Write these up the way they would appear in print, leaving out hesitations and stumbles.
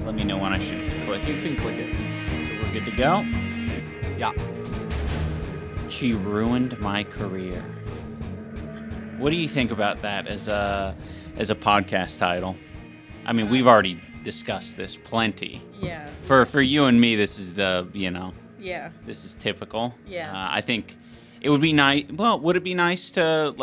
let me know when I should click. You can click it. So we're good to go? Yeah. She ruined my career. What do you think about that as a podcast title? I mean, we've already discussed this plenty. Yeah. For you and me, this is Yeah. this is typical. Yeah. I think it would be nice. Well, would it be nice to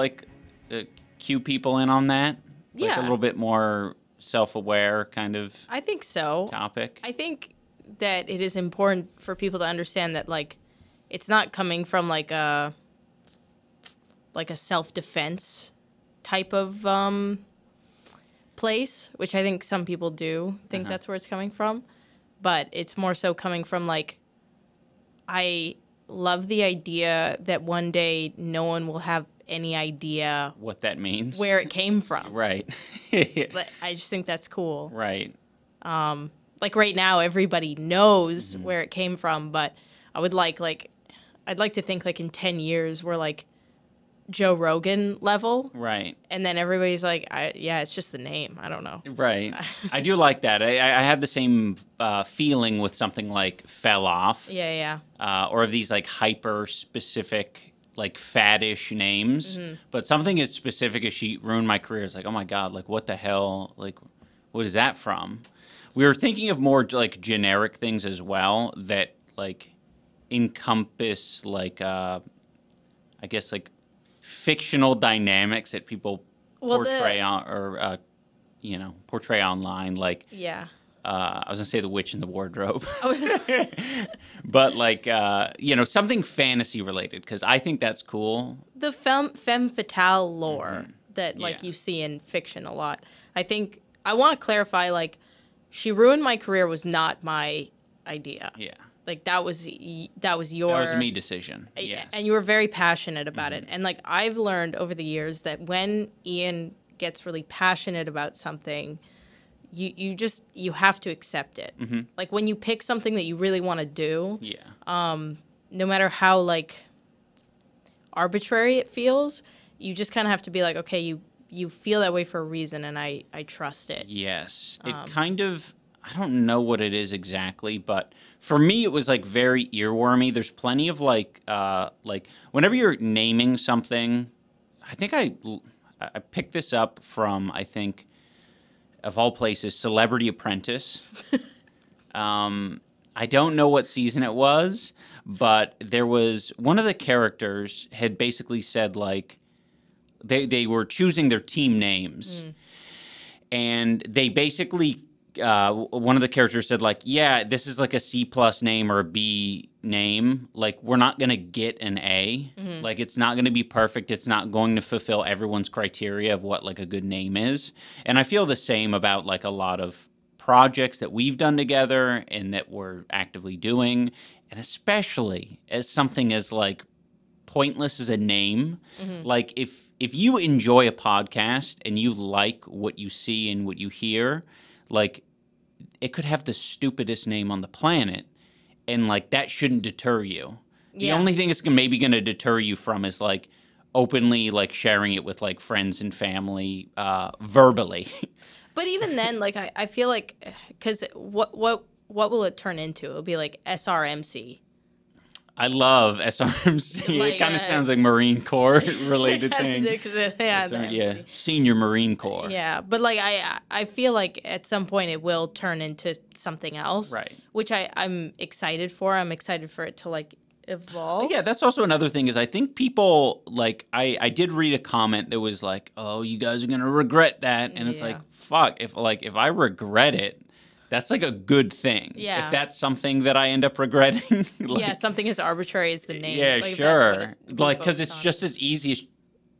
cue people in on that? Like Yeah. a little bit more self-aware kind of I think so. topic. I think that it is important for people to understand that, like, it's not coming from like a self-defense type of place, which I think some people do think that's where it's coming from. But it's more so coming from, like, I love the idea that one day no one will have any idea what that means. where it came from. Right. But I just think that's cool. Right. Like right now, everybody knows where it came from, but I would I'd like to think like in 10 years we're like Joe Rogan level. Right. And then everybody's like, yeah, it's just the name. I don't know. Right. I do like that. I had the same feeling with something like Fell Off. Yeah. Or of these like hyper specific, like faddish names. But something as specific as She Ruined My Career is like, oh my God, like what the hell? Like, what is that from? We were thinking of more like generic things as well that like encompass like, I guess like fictional dynamics that people portray portray online. Like, Yeah. I was gonna say The Witch in the Wardrobe, but like something fantasy related because I think that's cool. The femme fatale lore that like Yeah. you see in fiction a lot. I think I want to clarify, like, She Ruined My Career was not my idea. Yeah, Like that was your that was a me decision. Yes, and you were very passionate about it. And like I've learned over the years that when Ian gets really passionate about something, you have to accept it. Like when you pick something that you really want to do, no matter how like arbitrary it feels, you just kind of have to be like, okay, you feel that way for a reason, and I trust it. Yes, it kind of. I don't know what it is exactly, but for me, it was like very earwormy. There's plenty of like whenever you're naming something, I think I picked this up from, I think, of all places, Celebrity Apprentice. I don't know what season it was, but there was one of the characters had basically said like they were choosing their team names, and they basically. One of the characters said, like, yeah, this is like a C+ name or a B name. Like, we're not going to get an A. Like, it's not going to be perfect. It's not going to fulfill everyone's criteria of what, like, a good name is. And I feel the same about, like, a lot of projects that we've done together and that we're actively doing. And especially as something as, like, pointless as a name. Like, if you enjoy a podcast and you like what you see and what you hear, like, it could have the stupidest name on the planet, and, like, that shouldn't deter you. The only thing it's maybe going to deter you from is, like, openly, like, sharing it with, like, friends and family verbally. But even then, like, I feel like, because what will it turn into? It'll be, like, SRMC. I love SRMC. Like, it kind of sounds like Marine Corps related thing. Yeah, Senior Marine Corps. Yeah, but like I feel like at some point it will turn into something else, Right. Which I'm excited for. I'm excited for it to like evolve. Yeah, that's also another thing is I think people, like, I did read a comment that was like, oh, you guys are going to regret that. And it's like, fuck, if I regret it, that's like a good thing. Yeah. If that's something that I end up regretting. Like, yeah, something as arbitrary as the name. Yeah, like, sure. Like, because it's just as easy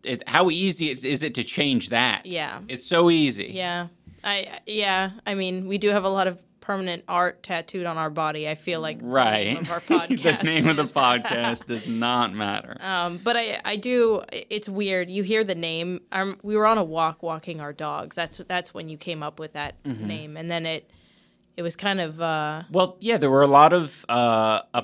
as how easy is it to change that? Yeah. It's so easy. Yeah. I mean, we do have a lot of permanent art tattooed on our body. I feel like the name of our podcast. The name of the podcast does not matter. But I do. It's weird. You hear the name. We were on a walk walking our dogs. That's when you came up with that name, and then it was kind of well, yeah, there were a lot of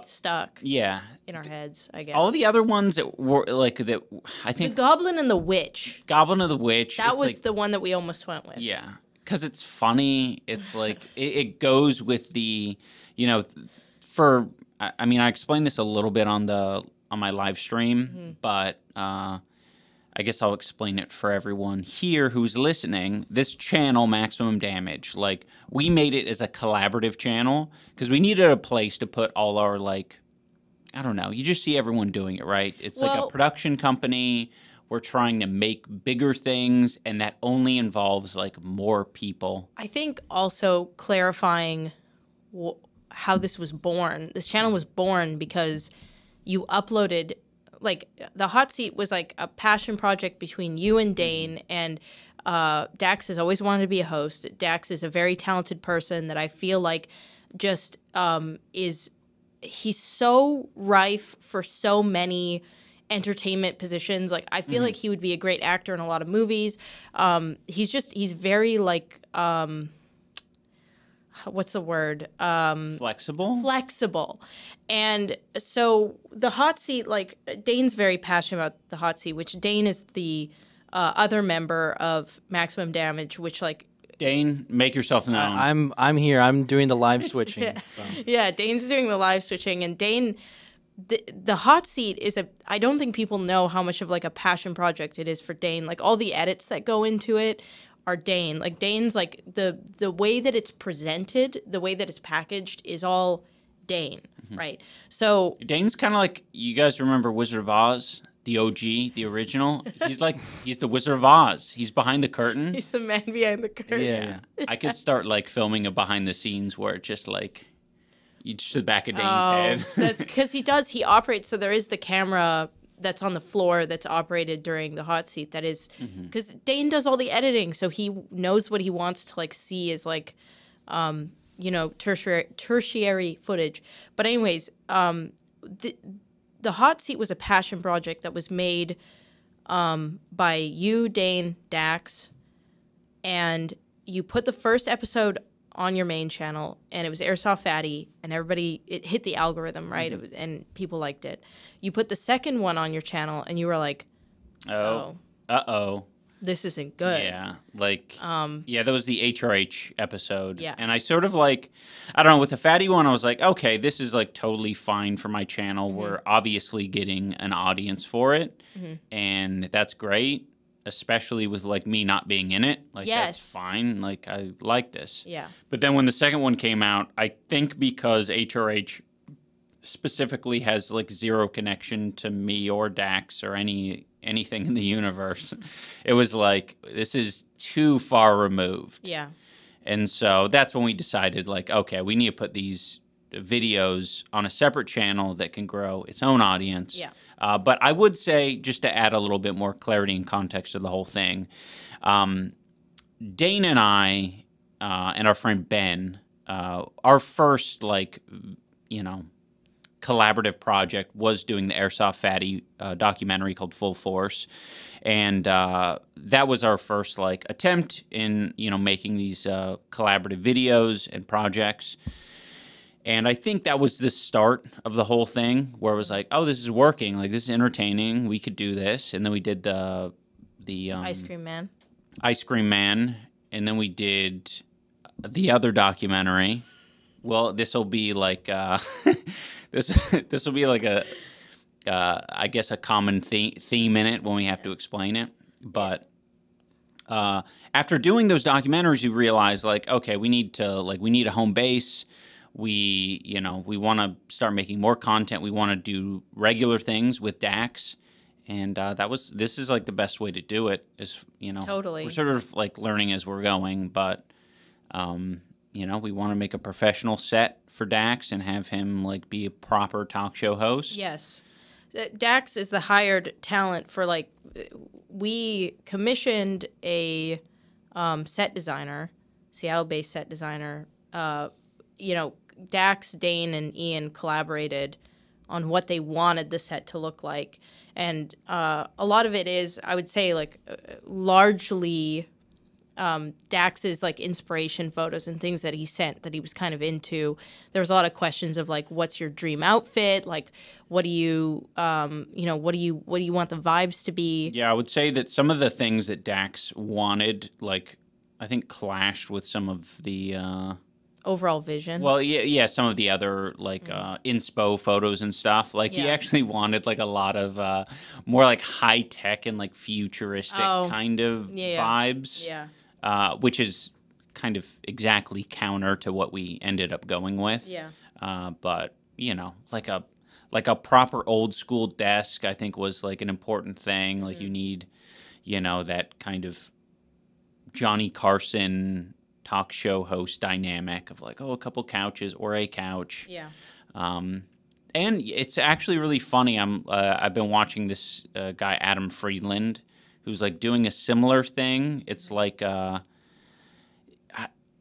stuck. Yeah. In our heads, I guess. All the other ones that were like that, I think the Goblin and the Witch. Goblin of the Witch. That was like, the one that we almost went with. Yeah, because it's funny. It's like it goes with the, you know, I mean, I explained this a little bit on my live stream, but I guess I'll explain it for everyone here who's listening. This channel, Maximum Damage, like, we made it as a collaborative channel because we needed a place to put all our, like, I don't know. You just see everyone doing it, right? It's like a production company. We're trying to make bigger things, and that only involves, like, more people. I think also clarifying how this was born. This channel was born because you uploaded, like, the Hot Seat was like a passion project between you and Dane, and Dax has always wanted to be a host. Dax is a very talented person that I feel like just he's so rife for so many entertainment positions. Like, I feel like he would be a great actor in a lot of movies. He's very, like, what's the word? Flexible. And so the Hot Seat, like, Dane's very passionate about the Hot Seat, which Dane is the other member of Maximum Damage, which, like, Dane, make yourself known. I'm here. I'm doing the live switching. Yeah. So. Yeah, Dane's doing the live switching, and Dane, the Hot Seat is I don't think people know how much of, like, a passion project it is for Dane. Like, all the edits that go into it are Dane. Like, Dane's, like, the way that it's presented, the way that it's packaged is all Dane, right? So Dane's kind of like, you guys remember Wizard of Oz? The OG, the original. He's the Wizard of Oz. He's behind the curtain. He's the man behind the curtain. Yeah. I could start, like, filming a behind the scenes where it just, like, you just the back of Dane's head. That's because he operates. So there is the camera that's on the floor that's operated during the Hot Seat. That is because Dane does all the editing, so he knows what he wants to, like, see as, like, you know, tertiary footage. But anyways, the Hot Seat was a passion project that was made by you, Dane, Dax, and you put the first episode on your main channel, and it was Airsoft Fatty, and it hit the algorithm, right? And people liked it. You put the second one on your channel, and you were like, oh. Uh-oh. This isn't good. Yeah, like, that was the HRH episode. Yeah. And I sort of, like, I don't know, with the Fatty one, I was like, okay, this is, like, totally fine for my channel. We're obviously getting an audience for it, and that's great, especially with, like, me not being in it. Like, that's fine. Like, I like this. Yeah. But then when the second one came out, I think because HRH specifically has, like, zero connection to me or Dax or anything in the universe, it was like, this is too far removed. Yeah. And so that's when we decided, like, okay, we need to put these videos on a separate channel that can grow its own audience. Yeah. But I would say, just to add a little bit more clarity and context to the whole thing, Dane and I and our friend Ben, our first, like, you know, collaborative project was doing the Airsoft Fatty documentary called Full Force, and that was our first, like, attempt in, you know, making these collaborative videos and projects. And I think that was the start of the whole thing, where it was like, oh, this is working, like, this is entertaining, we could do this. And then we did the Ice Cream Man, and then we did the other documentary. Well, this will be like this will be like a I guess a common theme in it when we have to explain it. But after doing those documentaries, we realized, like, okay, we need a home base. We want to start making more content. We want to do regular things with Dax, and this is, like, the best way to do it. Is, you know, totally. We're sort of, like, learning as we're going, but you know, we want to make a professional set for Dax and have him, like, be a proper talk show host. Yes. Dax is the hired talent for, like, we commissioned a set designer, Seattle-based set designer. You know, Dax, Dane, and Ian collaborated on what they wanted the set to look like. And a lot of it is, I would say, like, largely Dax's, like, inspiration photos and things that he sent that he was kind of into. There was a lot of questions of, like, what's your dream outfit? Like, what do you, you know, what do you want the vibes to be? Yeah, I would say that some of the things that Dax wanted, like, I think, clashed with some of the overall vision. well, yeah, some of the other like inspo photos and stuff. Like he Yeah. actually wanted like a lot of more like high tech and like futuristic kind of vibes. Yeah. Which is kind of exactly counter to what we ended up going with. Yeah. But you know, like a proper old school desk, I think was like an important thing. Like you need, you know, that kind of Johnny Carson talk show host dynamic of like, oh, a couple couches or a couch. Yeah. And it's actually really funny. I've been watching this guy Adam Friedland, who's like doing a similar thing. It's like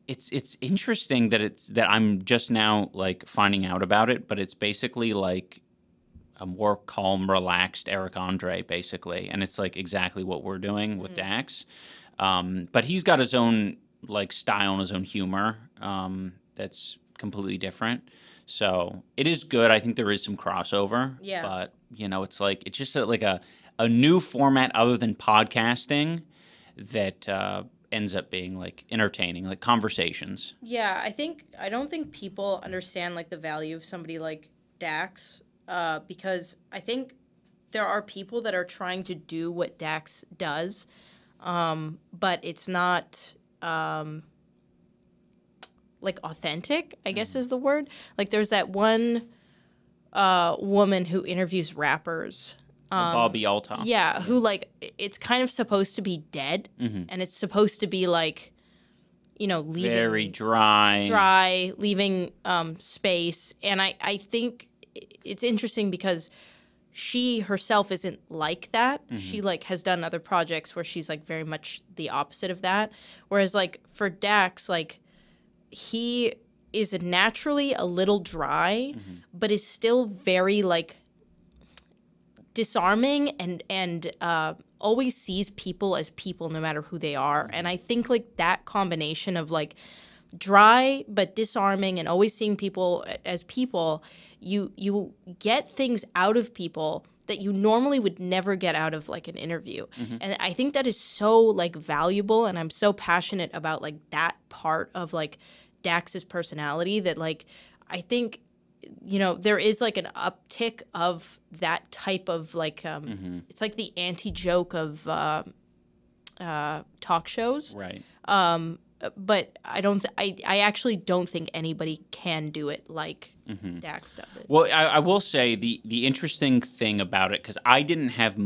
it's interesting that I'm just now like finding out about it, but it's basically like a more calm, relaxed Eric Andre, basically, and it's like exactly what we're doing with Dax. But he's got his own like style and his own humor that's completely different. So it is good. I think there is some crossover. Yeah. But you know, it's like it's just like a new format other than podcasting that ends up being like entertaining, like conversations. Yeah, I don't think people understand like the value of somebody like Dax, because I think there are people that are trying to do what Dax does, but it's not like authentic, I guess is the word. Like there's that one woman who interviews rappers. Bobby Alta. Yeah, who like it's kind of supposed to be dead, and it's supposed to be like, you know, leaving Very dry, leaving space, and I think it's interesting because she herself isn't like that. She like has done other projects where she's like very much the opposite of that. Whereas like for Dax, like he is naturally a little dry, but is still very like disarming and always sees people as people no matter who they are. And I think like that combination of like dry but disarming and always seeing people as people, you get things out of people that you normally would never get out of like an interview. And I think that is so like valuable, and I'm so passionate about like that part of like Dax's personality that like I think, you know, there is like an uptick of that type of like it's like the anti-joke of talk shows, right? But I actually don't think anybody can do it like Dax does it. Well, I will say the interesting thing about it, because I didn't have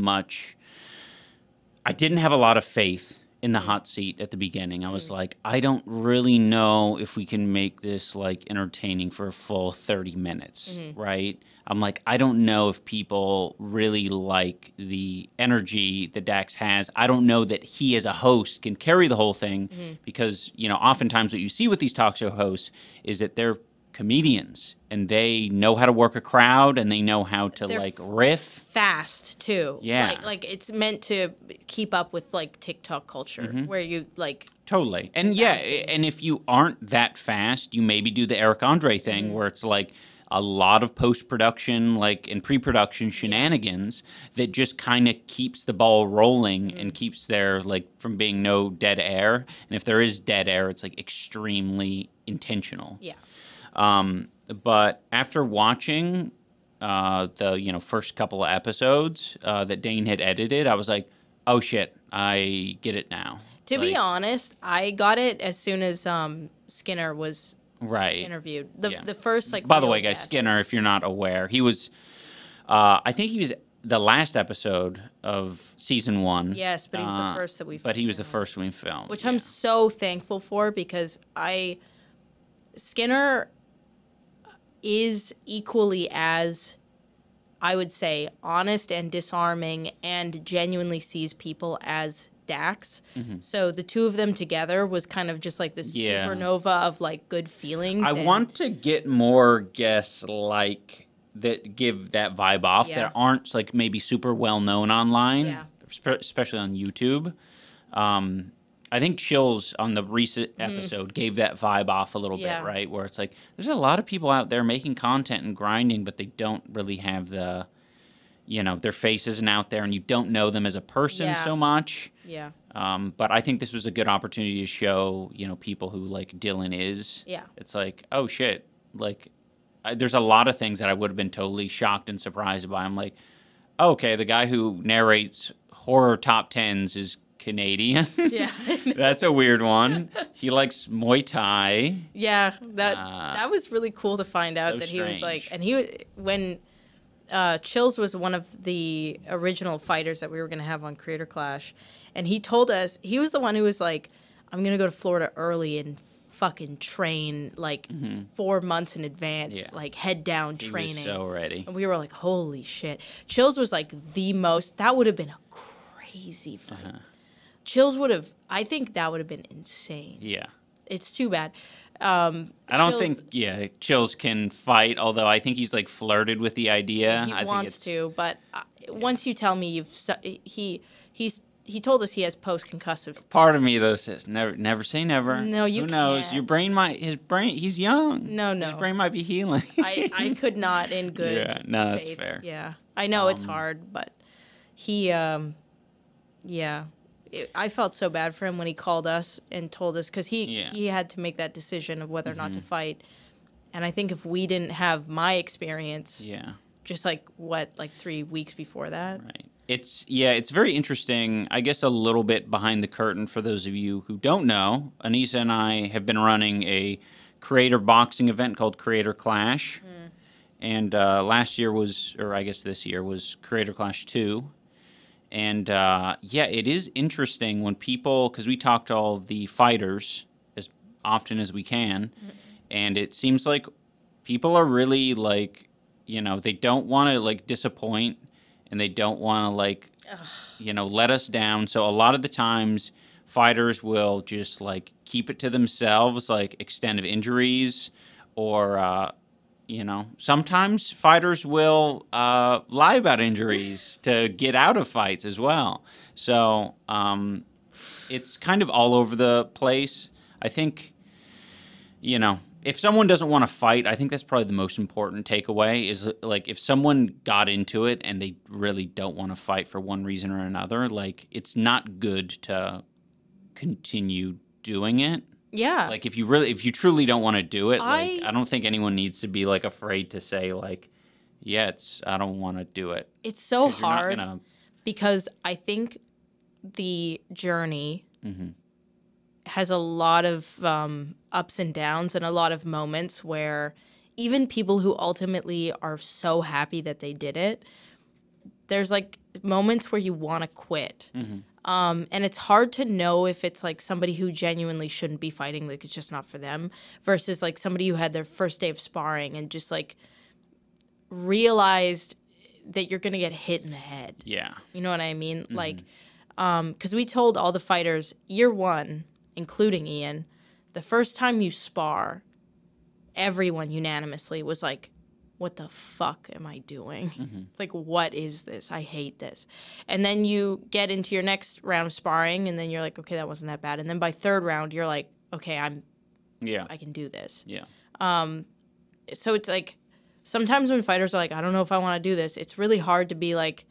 a lot of faith in the hot seat at the beginning. I was like, I don't really know if we can make this like entertaining for a full 30 minutes, right? I'm like, I don't know if people really like the energy that Dax has. I don't know that he as a host can carry the whole thing because, you know, oftentimes what you see with these talk show hosts is that they're comedians and they know how to work a crowd and they know how to like riff fast too. Yeah, like it's meant to keep up with like TikTok culture where you like totally. And yeah, and if you aren't that fast, you maybe do the Eric Andre thing where it's like a lot of post-production like and pre-production shenanigans that just kind of keeps the ball rolling and keeps there like from being no dead air, and if there is dead air it's like extremely intentional. But after watching the first couple of episodes that Dane had edited, I was like, oh shit, I get it now. To be honest, I got it as soon as Skinner was interviewed. The first like. By the way, guys, Skinner, if you're not aware, he was. I think he was the last episode of season 1. Yes, but he was the first that we. But he was the first we filmed, which I'm so thankful for because Skinner is equally as, I would say, honest and disarming and genuinely sees people as Dax. So the two of them together was kind of just like this supernova of like good feelings. I want to get more guests like that give that vibe off that aren't like maybe super well known online, especially on YouTube. I think Chills on the recent episode gave that vibe off a little bit, right? Where it's like, there's a lot of people out there making content and grinding, but they don't really have the, their face isn't out there and you don't know them as a person so much. Yeah. But I think this was a good opportunity to show, people who like Dylan is. Yeah. It's like, oh shit, like there's a lot of things that I would have been totally shocked and surprised by. I'm like, okay, the guy who narrates horror top tens is Canadian. Yeah. That's a weird one. He likes Muay Thai. Yeah, that was really cool to find out so that he was like, strange. when Chills was one of the original fighters that we were going to have on Creator Clash, and he told us, he was the one who was like, I'm going to go to Florida early and fucking train like 4 months in advance, Yeah. like head down He training. was so ready. And we were like, holy shit. Chills was like that would have been a crazy fight. Chills I think that would have been insane. Yeah. It's too bad. I don't Chills- think, Chills can fight, although I think he's like flirted with the idea. He I think wants to, but once you tell me he told us he has post-concussive. Part of me though says never say never. No, you Who knows? can't. Your brain he's young. No. His brain might be healing. I could not in good Yeah, no, that's faith. fair. Yeah. I know it's hard, but he I felt so bad for him when he called us and told us, because he had to make that decision of whether or not to fight. And I think if we didn't have my experience, Yeah. just like 3 weeks before that. Right. It's very interesting. I guess a little bit behind the curtain for those of you who don't know, Anisa and I have been running a creator boxing event called Creator Clash. And last year this year was Creator Clash 2. And it is interesting when people, because we talk to all of the fighters as often as we can, and it seems like people are really like, they don't want to like disappoint, and they don't want to like, let us down. So a lot of the times fighters will just like keep it to themselves, like extent of injuries, or sometimes fighters will lie about injuries to get out of fights as well. So it's kind of all over the place. I think, if someone doesn't want to fight, I think that's probably the most important takeaway is like if someone got into it and they really don't want to fight for one reason or another, like it's not good to continue doing it. Yeah. Like if you truly don't want to do it, I don't think anyone needs to be like afraid to say like, I don't want to do it. It's so 'Cause you're not hard gonna- because I think the journey has a lot of ups and downs and a lot of moments where even people who ultimately are so happy that they did it, there's like moments where you want to quit. And it's hard to know if it's like somebody who genuinely shouldn't be fighting, like it's just not for them, versus like somebody who had their first day of sparring and just like realized that you're going to get hit in the head. Yeah. You know what I mean? Like, because we told all the fighters year one, including Ian, the first time you spar, everyone unanimously was like, what the fuck am I doing? Like, what is this? I hate this. And then you get into your next round of sparring, and then you're like, okay, that wasn't that bad. And then by third round, you're like, okay, I can do this. Yeah. So it's like, sometimes when fighters are like, I don't know if I want to do this, it's really hard to be like,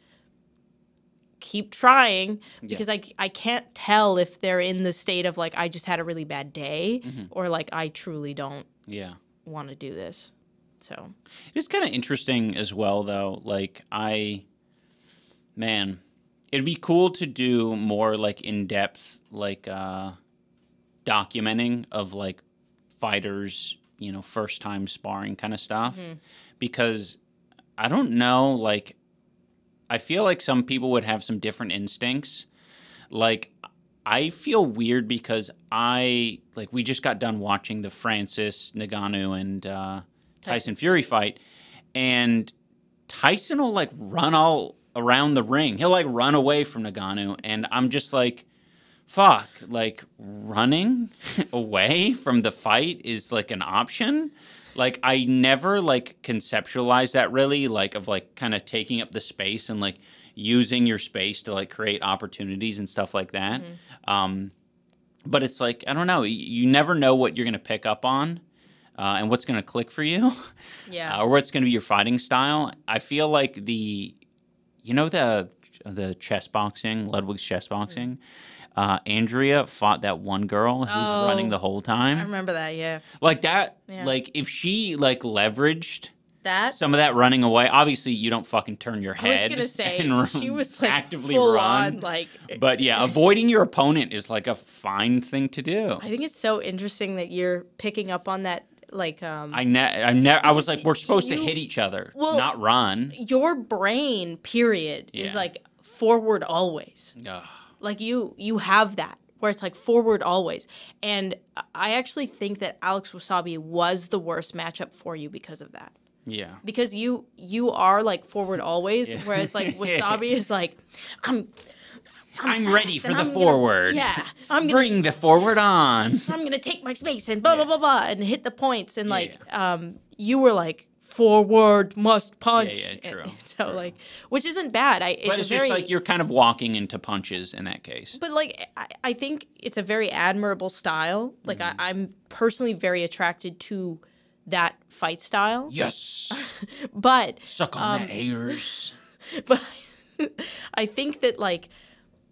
keep trying, because I can't tell if they're in the state of like, I just had a really bad day, or like, I truly don't want to do this. So it's kind of interesting as well, though. Like, it'd be cool to do more like in-depth, like documenting of like fighters, first time sparring kind of stuff, because I don't know, like, I feel like some people would have some different instincts. Like, I feel weird because we just got done watching the Francis Ngannou and Tyson Fury fight, and Tyson will like run all around the ring. He'll like run away from Ngannou, and I'm just like, fuck, like running away from the fight is like an option. Like, I never like conceptualized that really, like of like kind of taking up the space and like using your space to like create opportunities and stuff like that. But it's like, I don't know, you never know what you're gonna pick up on. And what's going to click for you, or what's going to be your fighting style. I feel like the chess boxing, Ludwig's chess boxing, Andrea fought that one girl who's running the whole time. I remember that, yeah. Like that, Yeah. like if she like leveraged That? some of that running away, obviously you don't fucking turn your I head. was going to say, and she was like actively full run. on, like... But yeah, avoiding your opponent is like a fine thing to do. I think it's so interesting that you're picking up on that, like... I was like, we're supposed to hit each other, not run. Your brain, period, is like forward always. Ugh. Like you have that where it's like forward always. And I actually think that Alex Wasabi was the worst matchup for you because of that. Yeah. Because you are like forward always, whereas like Wasabi is like, I'm ready for the forward. I'm gonna bring the forward on. I'm gonna take my space and blah blah blah blah and hit the points and like you were like forward must punch. Yeah, true. So true. Like, which isn't bad. But it's just like you're kind of walking into punches in that case. But like, I think it's a very admirable style. Like I'm personally very attracted to that fight style. Yes. But suck on the hairs. But I think that like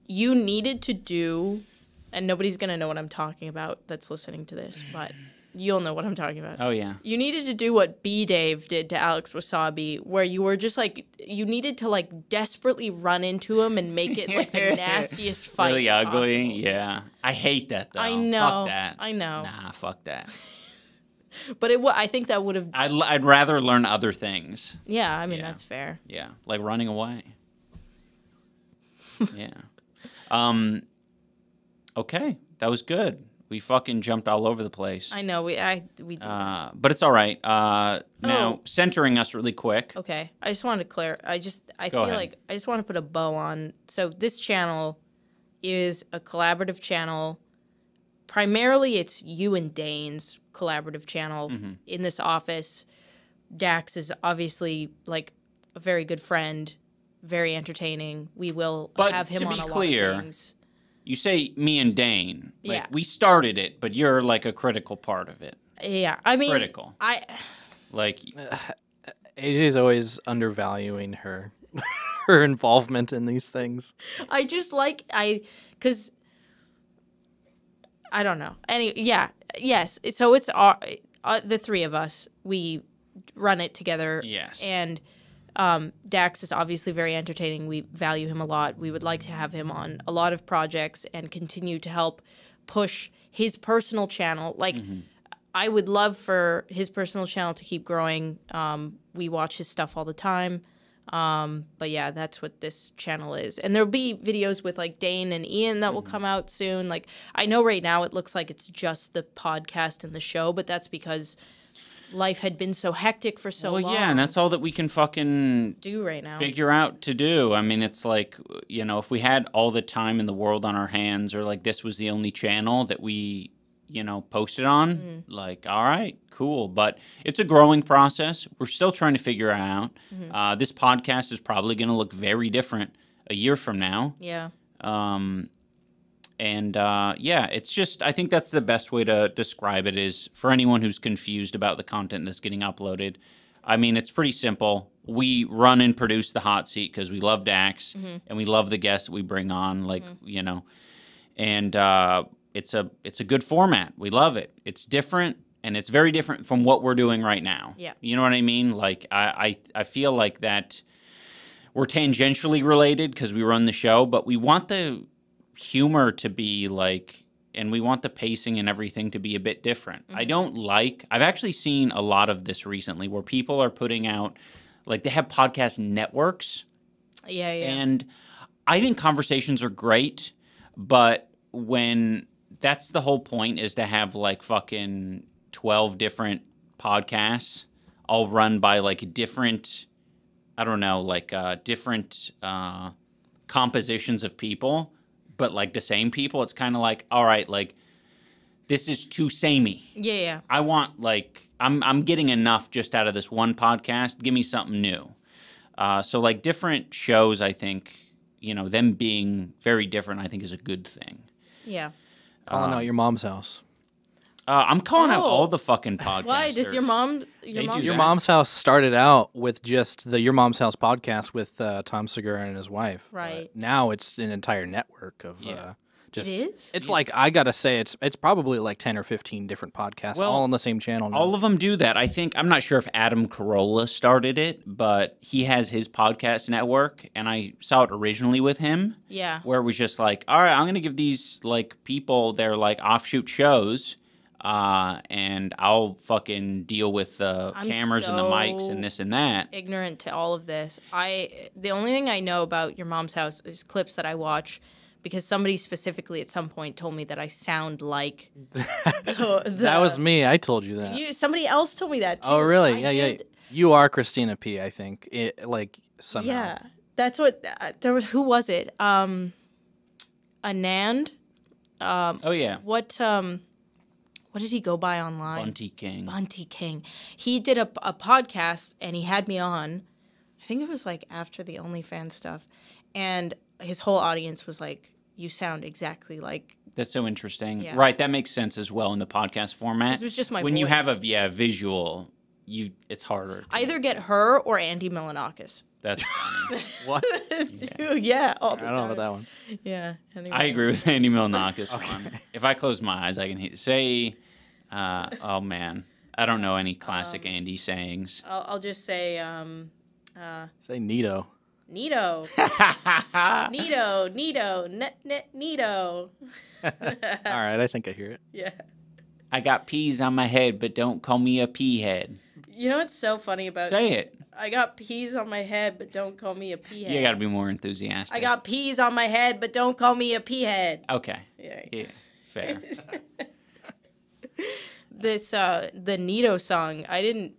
you needed to do, and nobody's gonna know what I'm talking about that's listening to this, but you'll know what I'm talking about. Oh, yeah. You needed to do what B-Dave did to Alex Wasabi, where you were just like, you needed to like desperately run into him and make it like the nastiest fight really ugly, possible. Yeah. I hate that, though. I know. Fuck that. I know. Nah, fuck that. But I think that would have... I'd rather learn other things. Yeah, I mean, that's fair. Yeah, like running away. Yeah. Okay, that was good. We fucking jumped all over the place. I know, we did. But it's all right. Now, centering us really quick. Okay, I just wanted to clear. I feel ahead. like I just want to put a bow on. So this channel is a collaborative channel. Primarily, it's you and Dane's collaborative channel in this office. Dax is obviously like a very good friend, very entertaining. We will have him on a lot of things. You say me and Dane. Like, Yeah. we started it, but you're like a critical part of it. Yeah, I mean, Critical. Like, AJ's always undervaluing her her involvement in these things. I just like because I don't know. Yes. So it's the three of us. We run it together. Yes. And Dax is obviously very entertaining. We value him a lot. We would like to have him on a lot of projects and continue to help push his personal channel. Like, I would love for his personal channel to keep growing. We watch his stuff all the time. But yeah, that's what this channel is. And there'll be videos with like Dane and Ian that will come out soon. Like, I know right now it looks like it's just the podcast and the show, but that's because life had been so hectic for so long. well, yeah, and that's all that we can fucking do right now. figure out to do. I mean, it's like, you know, if we had all the time in the world on our hands, or like this was the only channel that we, you know, posted on, like, all right, cool. But it's a growing process. We're still trying to figure it out. This podcast is probably going to look very different a year from now. Yeah. Yeah, it's just, I think that's the best way to describe it, is for anyone who's confused about the content that's getting uploaded. I mean, it's pretty simple. We run and produce the hot seat because we love Dax and we love the guests that we bring on, like, you know, and it's a good format. We love it. It's different, and it's very different from what we're doing right now. Yeah. You know what I mean? Like, I feel like that we're tangentially related because we run the show, but we want the humor to be like, and we want the pacing and everything to be a bit different. I've actually seen a lot of this recently where people are putting out, like, they have podcast networks. Yeah. And I think conversations are great, but when that's the whole point, is to have like fucking 12 different podcasts all run by like different, I don't know, like different compositions of people, but like the same people. It's kind of like, all right, like, this is too samey. Yeah. I want, like, I'm getting enough just out of this one podcast. Give me something new. So like different shows, I think, you know, them being very different, I think is a good thing. Yeah. Calling out your mom's house. I'm calling out all the fucking podcasters. Why does your mom? Your mom's house started out with just the Your Mom's House podcast with Tom Segura and his wife. Right. Now it's an entire network of Just, It is? It's like, I gotta say, it's probably like 10 or 15 different podcasts, Well, all on the same channel now. All of them do that. I'm not sure if Adam Carolla started it, but he has his podcast network, and I saw it originally with him. Yeah. Where it was just like, all right, I'm going to give these like people their like offshoot shows, and I'll fucking deal with the cameras and the mics and this and that. Ignorant to all of this. The only thing I know about Your Mom's House is clips that I watch because somebody specifically at some point told me that I sound like that was me. I told you that. Somebody else told me that too. Oh, really? I Yeah. did. You are Christina P, I think. Like, somehow. Yeah. That's what there was. Who was it? Anand. Oh yeah, What did he go by online? Bunty King. Bunty King. He did a podcast and he had me on. I think it was like after the OnlyFans stuff, and his whole audience was like, "You sound exactly like." That's so interesting. Yeah. Right, that makes sense as well in the podcast format. This was just my when you have voice. a visual, it's harder. To Either get her or Andy Milonakis. That's funny. What? Dude, yeah, all the I don't know time. about that one. Yeah. Anyway. I agree with Andy Milonakis. One. If I close my eyes, I can say, oh man, I don't know any classic Andy sayings. I'll just say, Say Nito. Nito. Nito. All right, I think I hear it. Yeah. I got peas on my head, but don't call me a pea head. You know what's so funny about Say it. I got peas on my head, but don't call me a pea head. You got to be more enthusiastic. I got peas on my head, but don't call me a pea head. Okay. Yeah. Fair. This the Nito song. I didn't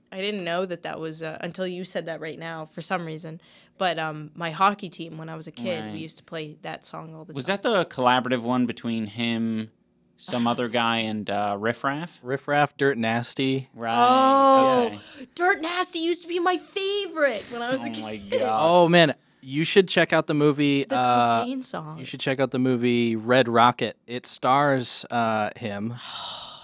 know that was until you said that right now for some reason. But my hockey team when I was a kid, Right. we used to play that song all the Was time. that the collaborative one between him, some other guy, and Riff Raff? Riff Raff, Dirt Nasty. Right. Oh, Okay. Dirt Nasty used to be my favorite when I was a Oh kid. my god. Oh, man. You should check out the movie. The cocaine song. You should check out the movie Red Rocket. It stars him,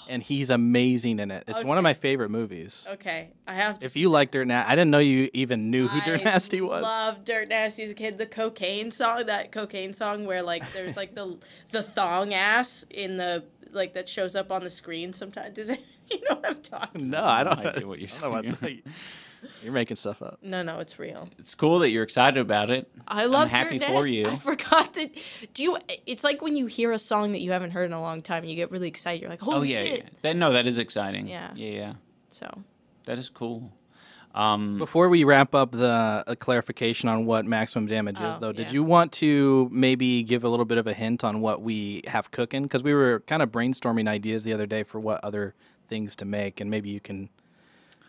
and he's amazing in it. It's one of Okay. my favorite movies. Okay, I have to. If you like Dirt Nasty, I didn't know you even knew who Dirt Nasty was. I loved Dirt Nasty as a kid. The cocaine song, where like there's like the thong ass in the like that shows up on the screen sometimes. Does it? You know what I'm talking? No, I don't. No idea what you're I don't know what- saying. You're making stuff up. No, it's real. It's cool that you're excited about it. I love I'm happy Dirt for Nasty. you. I forgot that. It's like when you hear a song that you haven't heard in a long time, and you get really excited. You're like, holy Oh yeah, shit! yeah. That is exciting. Yeah. Yeah. So That is cool. Before we wrap up a clarification on what maximum damage is, Oh, though, did yeah. you want to maybe give a little bit of a hint on what we have cooking? Because we were kind of brainstorming ideas the other day for what other things to make, and maybe you can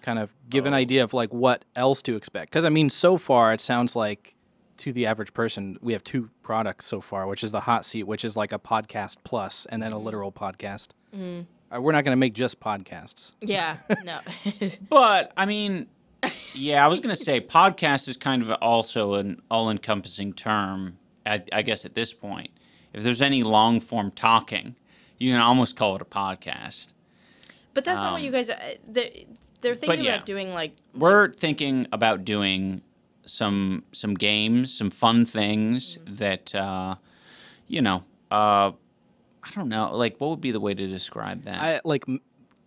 kind of give an idea of like what else to expect. Because I mean, so far it sounds like to the average person we have two products so far, which is the hot seat, which is like a podcast plus, and then a literal podcast. We're not going to make just podcasts. yeah, no. But I mean, yeah, I was gonna say podcast is kind of also an all-encompassing term. I guess at this point, if there's any long-form talking, you can almost call it a podcast. But that's not what you guys. They're thinking yeah. about doing like. We're thinking about doing some games, some fun things that I don't know. Like, what would be the way to describe that?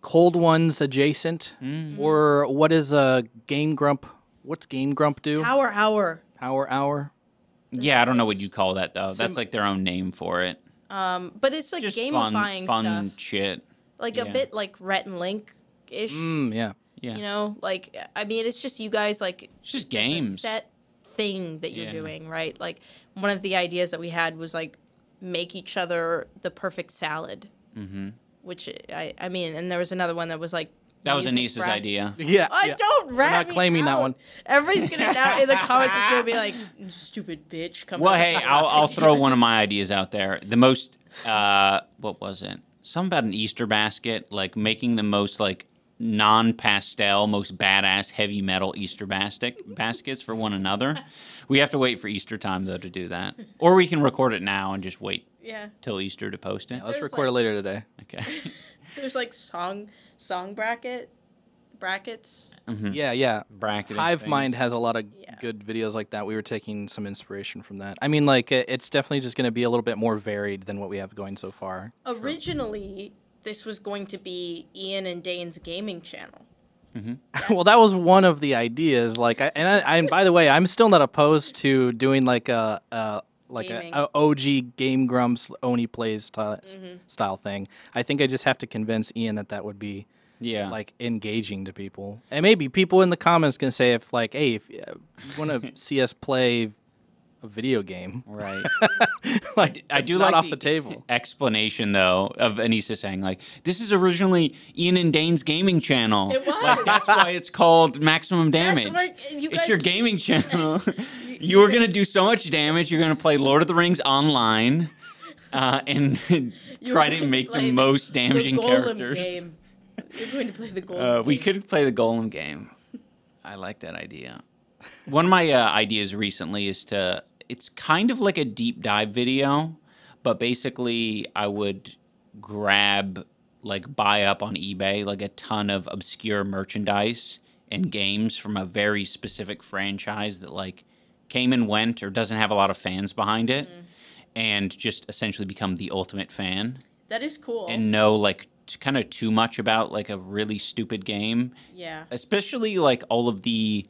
Cold ones adjacent, or what is a Game Grump? What's Game Grump do? Power Hour. Power Hour. Yeah, I don't know what you call that though. That's like their own name for it. But it's like Just gamifying fun stuff. shit. Like a yeah. bit like Rhett and Link ish. Yeah. Yeah, You know, like I mean, it's just you guys like. it's just there's a games. set thing that you're Yeah. doing, right? Like one of the ideas that we had was like make each other the perfect salad. Mm-hmm. Which I mean, and there was another one that was like. That was music Anisa's rap. idea. Yeah. Don't rat not me claiming that out. one. Everybody's gonna now in the comments is gonna be like, "Stupid bitch." Come Well, on. hey, I'll throw one of my ideas out there. The most, what was it? Something about an Easter basket, like making the most like non-pastel, most badass heavy metal Easter baskets for one another. We have to wait for Easter time though to do that, or we can record it now and just wait Yeah, till Easter to post it. Let's There's record it later today. Okay. there's like song bracket brackets. Yeah. Bracketing Hive things. Mind has a lot of good videos like that. We were taking some inspiration from that. I mean, like, it's definitely just going to be a little bit more varied than what we have going so far. Originally, this was going to be Ian and Dane's gaming channel. Well, that was one of the ideas. Like, and by the way, I'm still not opposed to doing like a Gaming. OG Game Grumps Oni Plays style thing. I think I just have to convince Ian that would be like engaging to people, and maybe people in the comments can say if like, hey, if you want to see us play a video game, Right. like I do not like off the table. explanation though of Anisa saying like this is originally Ian and Dane's gaming channel. It was. Like that's why it's called Maximum Damage. right. You It's guys- your gaming channel. You were gonna do so much damage. You're gonna play Lord of the Rings online, and try to make the most damaging the Golem characters. Game. You're going to play the Golem We game. could play the Golem game. I like that idea. One of my ideas recently is it's kind of like a deep dive video, but basically I would buy up on eBay, like a ton of obscure merchandise and games from a very specific franchise that like came and went or doesn't have a lot of fans behind it, and just essentially become the ultimate fan That is cool. and know like kind of too much about like a really stupid game. Yeah. Especially like all of the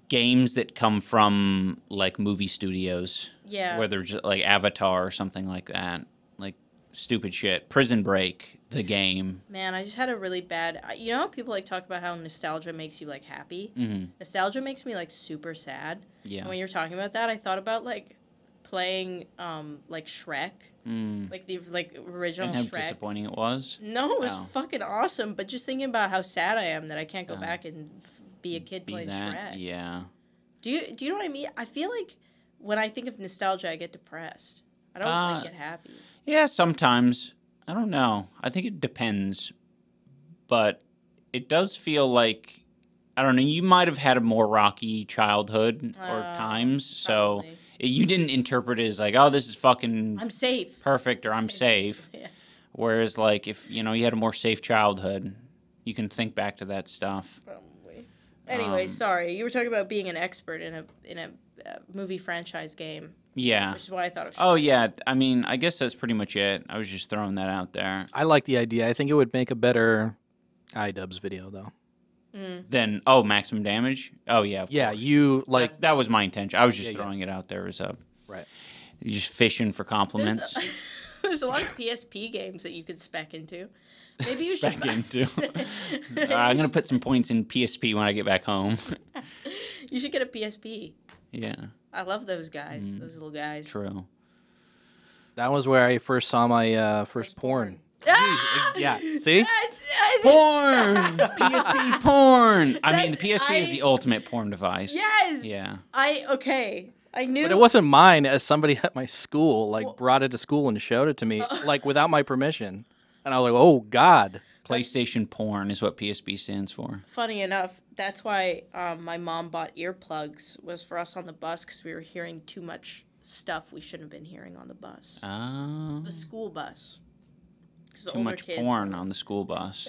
games that come from like movie studios. Yeah. Where they're just like Avatar or something like that. Like stupid shit. Prison Break, the game. Man, I just had a really bad. You know how people like talk about how nostalgia makes you like happy? Mm-hmm. Nostalgia makes me like super sad. Yeah. And when you were talking about that, I thought about like playing like Shrek, like the original And how Shrek. disappointing it was. No, it was Oh. fucking awesome. But just thinking about how sad I am that I can't go Oh. back and be a kid Be playing that. Shrek. Yeah. Do you know what I mean? I feel like when I think of nostalgia, I get depressed. I don't like get happy. Yeah, sometimes. I don't know. I think it depends. But it does feel like, I don't know, you might have had a more rocky childhood or times. So Probably. you didn't interpret it as like, oh, this is fucking I'm safe. perfect or I'm safe. Yeah. Whereas like if, you know, you had a more safe childhood, you can think back to that stuff. Probably. Anyway, sorry. You were talking about being an expert in a movie franchise game, Yeah. which is why I thought of. Oh, Shrek. yeah. I mean, I guess that's pretty much it. I was just throwing that out there. I like the idea. I think it would make a better iDubbbz video though. Then, Maximum Damage? Oh, yeah. Of Yeah, course. you like That was my intention. I was just Yeah, throwing it out there as a right. just fishing for compliments. There's a lot of PSP games that you could spec into. Maybe you should. Back into. I'm gonna put some points in PSP when I get back home. You should get a PSP. Yeah, I love those guys. Those little guys. true. That was where I first saw my first porn. Ah! Yeah. See? Porn, PSP porn. I mean, the That's- PSP is the ultimate porn device. Yes. Yeah. I knew. But it wasn't mine, as somebody at my school like brought it to school and showed it to me like without my permission. And I was like, "Oh God." PlayStation porn is what PSP stands for. Funny enough, that's why my mom bought earplugs. Was for us on the bus because we were hearing too much stuff we shouldn't have been hearing on the bus, Oh, the school bus. 'Cause the too older much kids porn were- on the school bus.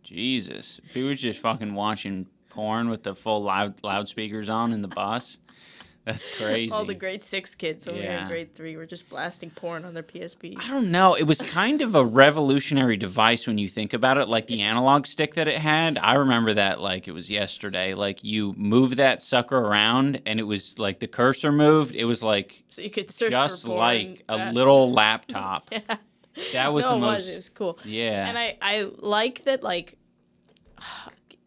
Jesus, people were just fucking watching porn with the full loudspeakers on in the bus. That's crazy. All the grade 6 kids over here Yeah. in grade 3 were just blasting porn on their PSP. I don't know. It was kind of a revolutionary device when you think about it, like the analog stick that it had. I remember that like it was yesterday. Like you move that sucker around and it was like the cursor moved. It was like So you could search just for porn. like a that- little laptop. Yeah. That was No, the it most. was. It was cool. Yeah. And I like that, like,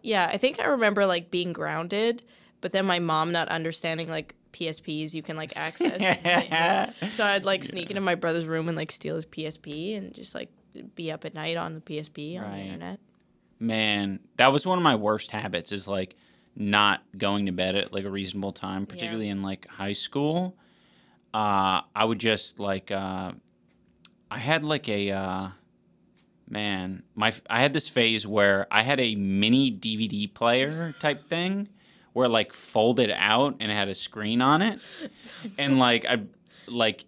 yeah, I think I remember, like, being grounded, but then my mom not understanding, like, PSPs you can, like, access. So I'd, like, sneak into my brother's room and, like, steal his PSP and just, like, be up at night on the PSP on the Right. internet. Man, that was one of my worst habits is like not going to bed at like a reasonable time, particularly in like high school. I would just like I had like a man, I had this phase where I had a mini DVD player type thing where like folded out and it had a screen on it. And like I like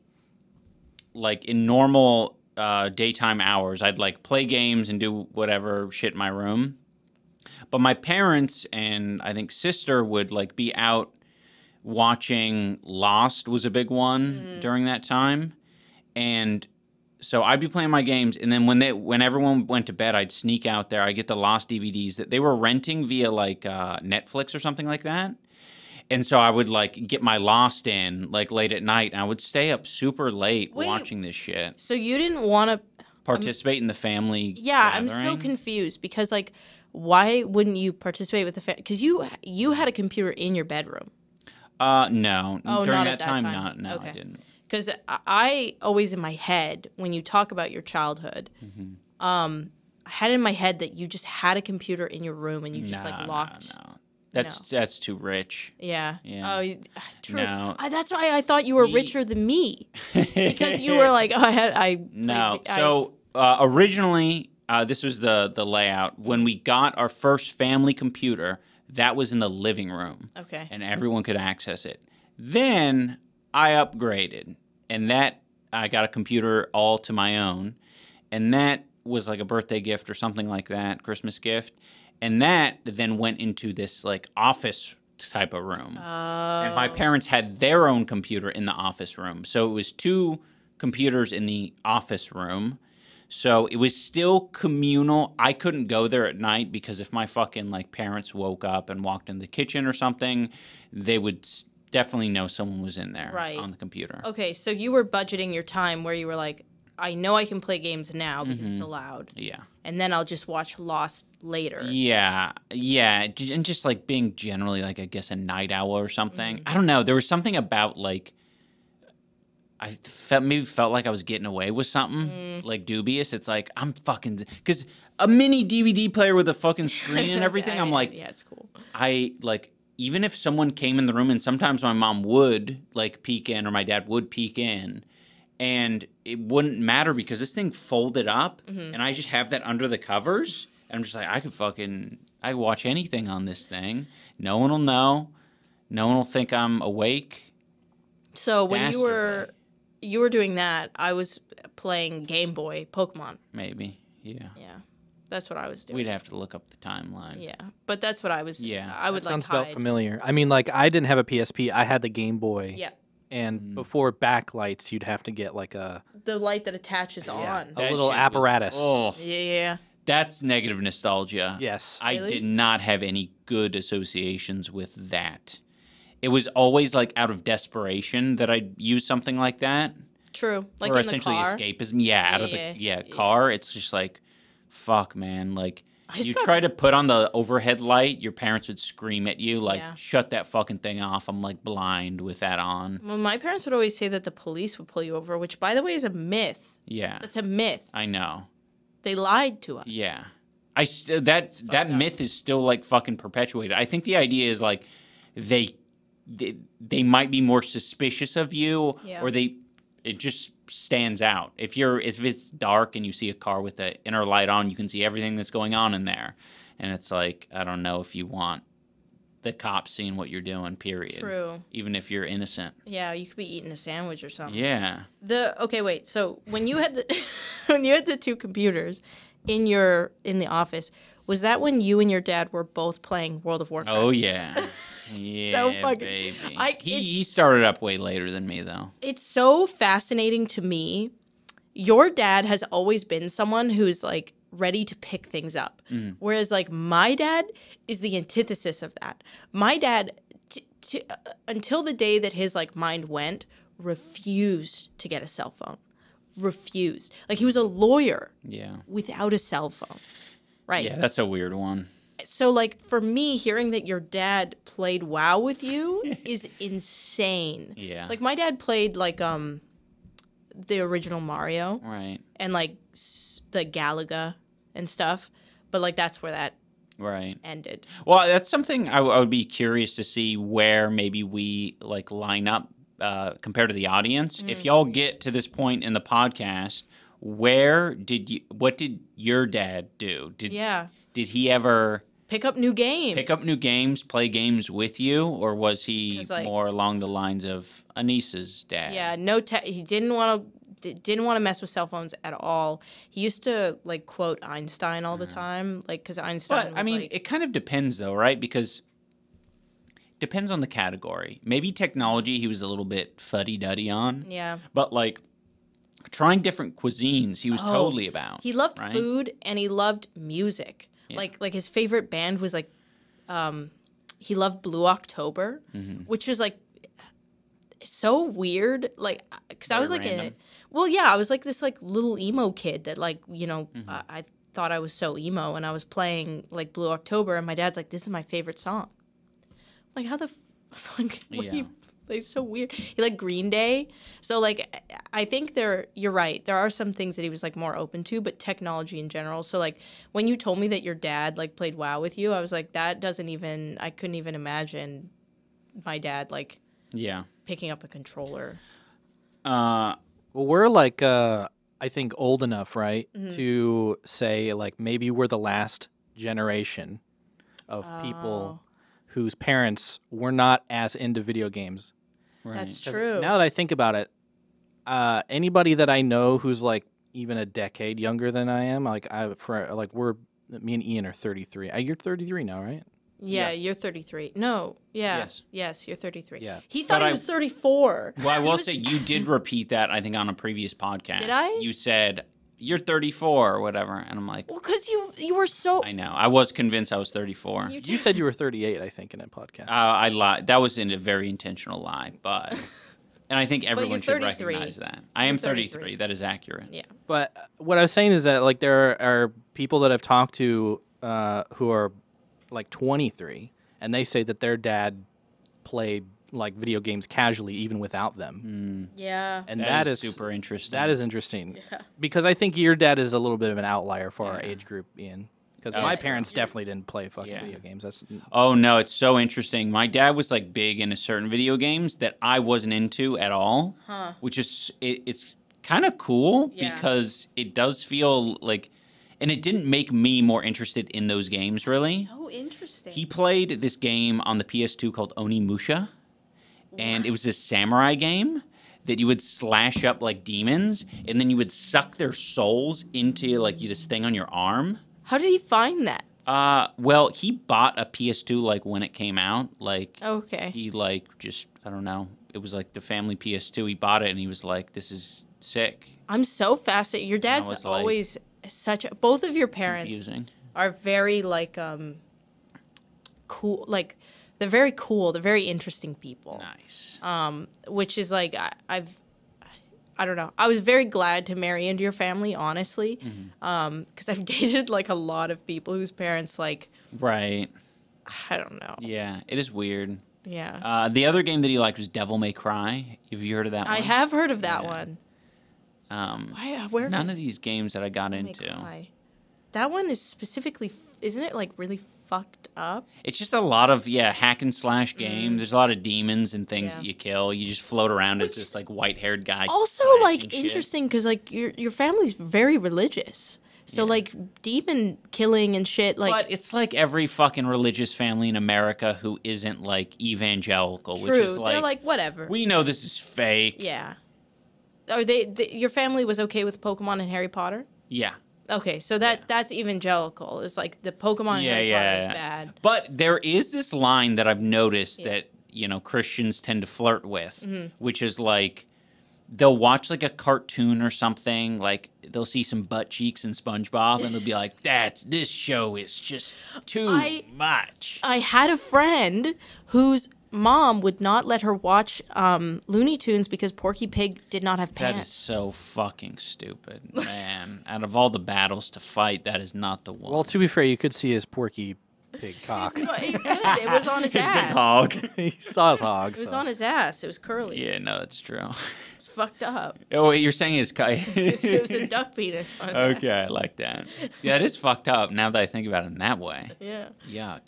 in normal daytime hours, I'd like play games and do whatever shit in my room. But my parents and I think sister would like be out watching Lost was a big one during that time. And so I'd be playing my games, and then when everyone went to bed, I'd sneak out there. I get the Lost DVDs that they were renting via like Netflix or something like that. And so I would like get my Lost in like late at night, and I would stay up super late watching this shit. So you didn't want to Participate in the family I'm gathering? so confused because like why wouldn't you participate with the family? Because you had a computer in your bedroom. No. Oh, During not that at that time, time. no, Okay. I didn't. Because I always in my head, when you talk about your childhood, I had in my head that you just had a computer in your room and you just like locked. No. That's too rich. Yeah. Yeah. Oh, true. No. That's why I thought you were richer than me because you were like, No. So originally, this was the layout. When we got our first family computer, that was in the living room. Okay. And everyone could access it. Then I upgraded, and that I got a computer all to my own, and that was like a birthday gift or something like that, Christmas gift, and that then went into this like office type of room. And my parents had their own computer in the office room, so it was 2 computers in the office room. So it was still communal. I couldn't go there at night because if my fucking like parents woke up and walked in the kitchen or something, they would definitely know someone was in there on the computer. Okay, so you were budgeting your time where you were like, I know I can play games now because it's allowed. Yeah. And then I'll just watch Lost later. Yeah. And just like being generally like, I guess, a night owl or something. I don't know. There was something about like, maybe felt like I was getting away with something like dubious. It's like, I'm fucking, because a mini DVD player with a fucking screen and everything, I'm like, yeah, it's cool. I like, even if someone came in the room, and sometimes my mom would like peek in or my dad would peek in, and it wouldn't matter because this thing folded up and I just have that under the covers. And I'm just like, I could watch anything on this thing. No one will know. No one will think I'm awake. So when you were doing that, I was playing Game Boy Pokemon. Maybe, yeah. Yeah. That's what I was doing. We'd have to look up the timeline. Yeah, but that's what I was. Yeah, I would Sounds like hide. about familiar. I mean, like I didn't have a PSP. I had the Game Boy. Yeah, And before backlights, you'd have to get like a the light that attaches on. a That little shit apparatus. Yeah. That's negative nostalgia. Yes. I Really? did not have any good associations with that. It was always like out of desperation that I'd use something like that. True. Like or in the essentially car. escapism. Yeah, out of the car. It's just like, fuck, man. Like, just you got- try to put on the overhead light, your parents would scream at you, like, Yeah. shut that fucking thing off. I'm like blind with that on. Well, my parents would always say that the police would pull you over, which, by the way, is a myth. Yeah, That's a myth. I know. They lied to us. Yeah. That myth is still like fucking perpetuated. I think the idea is like they might be more suspicious of you, Yeah. or it just stands out. If it's dark and you see a car with the inner light on, you can see everything that's going on in there. And it's like, I don't know if you want the cops seeing what you're doing, period. True. Even if you're innocent. Yeah, you could be eating a sandwich or something. Yeah. Okay, wait. So when you had the 2 computers in the office, was that when you and your dad were both playing World of Warcraft? Oh yeah. Yeah, fucking- baby. I- He started up way later than me though. It's so fascinating to me. Your dad has always been someone who's like ready to pick things up. Whereas like my dad is the antithesis of that. My dad, until the day that his like mind went, refused to get a cell phone. Refused. Like he was a lawyer Yeah. without a cell phone. Right. Yeah, that's a weird one. So like for me, hearing that your dad played WoW with you is insane. Yeah. Like my dad played like the original Mario Right. and like the Galaga and stuff, but like that's where that Right. ended. Well, that's something I would be curious to see where maybe we like line up compared to the audience. If y'all get to this point in the podcast, what did your dad do? Did he ever Pick up new games. pick up new games, play games with you, or was he 'Cause, like- more along the lines of Anisa's dad? Yeah, he didn't want to didn't want to mess with cell phones at all. He used to like quote Einstein all the time, like because Einstein. But was I mean, like, it kind of depends though, right? Because depends on the category. Maybe technology he was a little bit fuddy-duddy on. yeah. But like trying different cuisines, he was totally about. He loved right? food and he loved music. Yeah. Like his favorite band was like, he loved Blue October, which was like so weird. Like, because I Very was like random. I was like this like little emo kid that like I thought I was so emo and I was playing like Blue October and my dad's like, this is my favorite song. I'm like, how the fuck? Yeah. Like so weird. He liked Green Day. So like I think you're right. There are some things that he was like more open to, but technology in general. So like when you told me that your dad like played WoW with you, I was like, I couldn't even imagine my dad like picking up a controller. Well, we're like, I think old enough, right, to say like maybe we're the last generation of people whose parents were not as into video games. Right. That's 'Cause true. now that I think about it, anybody that I know who's like even a decade younger than I am, like me and Ian are 33. You're 33 now, right? Yeah, you're 33. No, yeah. Yes. Yes, you're 33. Yeah. He thought But he was 34. Well, I will say you did repeat that, I think, on a previous podcast. Did I? You said, you're 34 or whatever. And I'm like, Well, because you were so... I know. I was convinced I was 34. You said you were 38, I think, in that podcast. I lied. That was a very intentional lie, but... And I think everyone you're should 33. recognize that. I am You're 33. That is accurate. Yeah. But what I was saying is that like there are people that I've talked to who are like 23, and they say that their dad played like video games casually even without them. Yeah. And That is is super interesting. That is interesting. Yeah. Because I think your dad is a little bit of an outlier for our Yeah. age group, Ian. Because Oh, my yeah. parents definitely didn't play fucking Yeah. video games. That's Oh, no, it's so interesting. My dad was, like, big into certain video games that I wasn't into at all, which is, it's kind of cool Yeah. because it does feel like, and it didn't make me more interested in those games, really. So interesting. He played this game on the PS2 called Onimusha, and it was this samurai game that you would slash up, like, demons, and then you would suck their souls into, like, this thing on your arm. How did he find that? Well, he bought a PS2 like when it came out. Like, Okay. he like just I don't know. It was like the family PS2. He bought it and he was like, "This is sick." I'm so fascinated. Your was dad's like, always such a... Both of your parents Confusing. are very, like, cool. Like, they're very cool. They're very interesting people. Nice. Which is, like, I don't know. I was very glad to marry into your family, honestly, because I've dated like a lot of people whose parents like Right. I don't know. Yeah, it is weird. Yeah, The other game that he liked was Devil May Cry. Have you heard of that one? I have heard of that Yeah. one. Um, Where none of these games that I got Devil May into. Cry. That one is specifically, isn't it like really fucked up? It's just a lot of hack and slash game. There's a lot of demons and things Yeah. that you kill. You just float around as this like white-haired guy. Also, slashing like shit. interesting because like your family's very religious, so like demon killing and shit. Like But it's like every fucking religious family in America who isn't like evangelical, which true, is like, they're like whatever. we know this is fake. Yeah. Are your family was okay with Pokemon and Harry Potter? Yeah. Okay, so that's evangelical. It's like the Pokemon and Harry Potter is bad. But there is this line that I've noticed that, Christians tend to flirt with, which is like they'll watch like a cartoon or something, like they'll see some butt cheeks in SpongeBob and they'll be like, this show is just too much. I had a friend whose mom would not let her watch Looney Tunes because Porky Pig did not have That is pants. so fucking stupid, man. Out of all the battles to fight, that is not the one. well. To be fair, you could see his Porky Pig cock. It was on his His big ass. hog. He saw his hog. It was so. on his ass. It was curly. Yeah, no, that's true. It's fucked up. Oh, wait, you're saying his It was a duck penis on his ass. Okay, I like that. Yeah, it is fucked up now that I think about it in that way. Yeah. Yuck.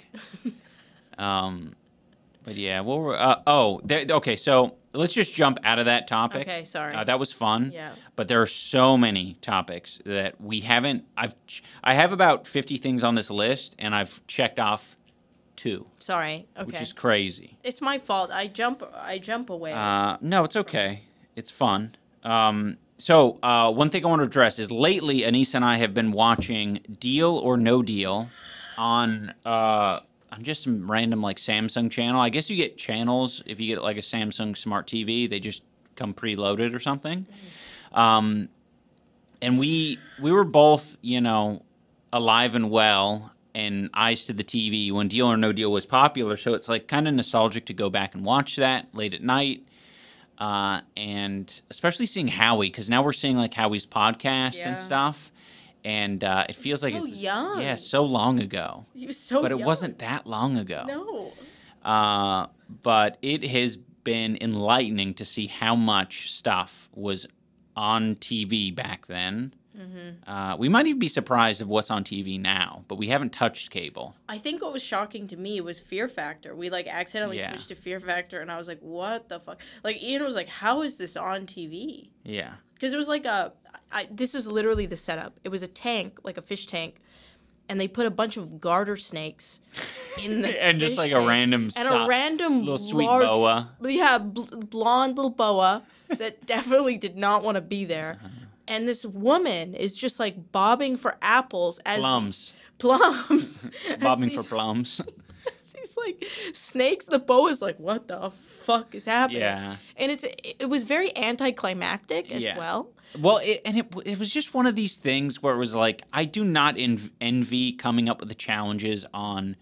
But yeah, okay, so let's just jump out of that topic. Okay, sorry. That was fun. Yeah. But there are so many topics that we haven't. I have about 50 things on this list, and I've checked off 2, Sorry. Okay. which is crazy. It's my fault. I jump away. No, it's okay. It's fun. So one thing I want to address is lately, Anisa and I have been watching Deal or No Deal on just some random like Samsung channel. I guess you get channels if you get like a Samsung Smart TV. They just come preloaded or something. And we were both, alive and well and eyes to the TV when Deal or No Deal was popular. So it's like kind of nostalgic to go back and watch that late at night. And especially seeing Howie, because now we're seeing like Howie's podcast and stuff. And it feels like so young. Yeah, so long ago. He was so But young. it wasn't that long ago. No. But it has been enlightening to see how much stuff was on TV back then. We might even be surprised of what's on TV now, but we haven't touched cable. I think what was shocking to me was Fear Factor. We like accidentally switched to Fear Factor, and I was like, "What the fuck?" Like Ian was like, "How is this on TV?" Yeah, because it was like this is literally the setup. It was a tank, like a fish tank, and they put a bunch of garter snakes in the and just like a random little sweet boa. Yeah, blonde little boa that definitely did not want to be there. And this woman is just like bobbing for apples as plums. Bobbing for plums. These like snakes. The boa's like, what the fuck is happening? Yeah. And it was very anticlimactic as well. Well, it was just one of these things where it was like, I do not envy coming up with the challenges on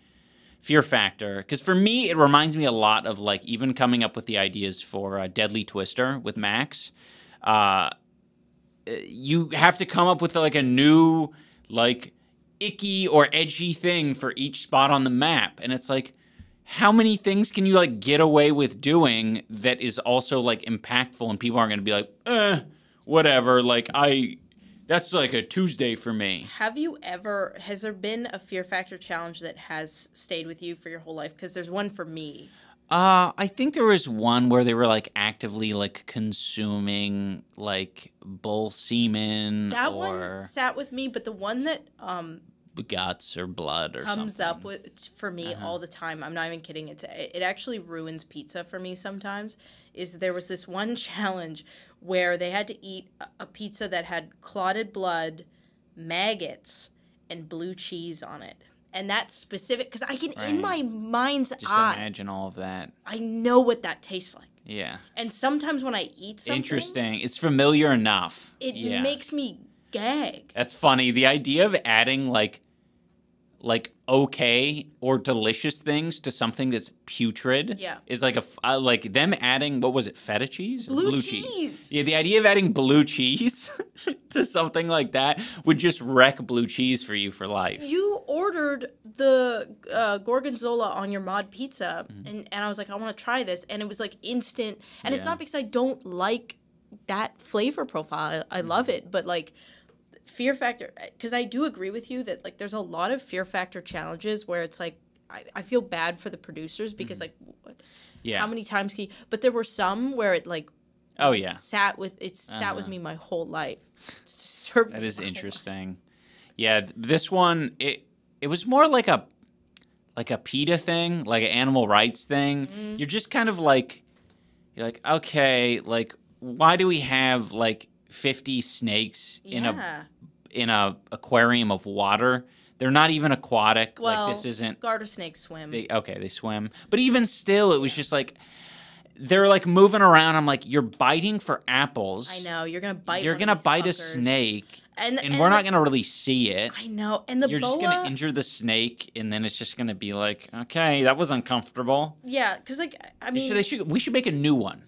Fear Factor. Because for me, it reminds me a lot of like even coming up with the ideas for Deadly Twister with Max. You have to come up with like a new like icky or edgy thing for each spot on the map. And it's like, how many things can you like get away with doing that is also like impactful and people aren't going to be like, whatever. Like that's like a Tuesday for me. Has there been a Fear Factor challenge that has stayed with you for your whole life? Because there's one for me. I think there was one where they were like actively like consuming like bull semen that one sat with me, but the one that guts or blood or comes something up with for me all the time. I'm not even kidding. It actually ruins pizza for me sometimes. There was this one challenge where they had to eat a pizza that had clotted blood, maggots, and blue cheese on it. And that's specific, because I can, in my mind's eye, just imagine all of that. I know what that tastes like. Yeah. And sometimes when I eat something... Interesting. It's familiar enough. It makes me gag. That's funny. The idea of adding, like okay or delicious things to something that's putrid is like like them adding, what was it, feta cheese? Blue cheese. Yeah, the idea of adding blue cheese to something like that would just wreck blue cheese for you for life. You ordered the gorgonzola on your mod pizza, and I was like, I want to try this, and it was like instant. And it's not because I don't like that flavor profile. I love it, but like... Fear Factor, because I do agree with you that like there's a lot of Fear Factor challenges where it's like I feel bad for the producers because like how many times can you, but there were some where it like sat with me my whole life. That is interesting. Yeah, this one it was more like a PETA thing, like an animal rights thing. You're just kind of like you're like, okay, like why do we have like 50 snakes in a aquarium of water? They're not even aquatic. Well, like this isn't. Garter snakes swim. They swim. But even still, it was just like they're like moving around. I'm like, you're biting for apples. I know you're gonna bite. You're gonna bite a snake, and we're not gonna really see it. I know, and you're just gonna injure the snake, and then it's just gonna be like, okay, that was uncomfortable. Yeah, because like I mean, we should make a new one.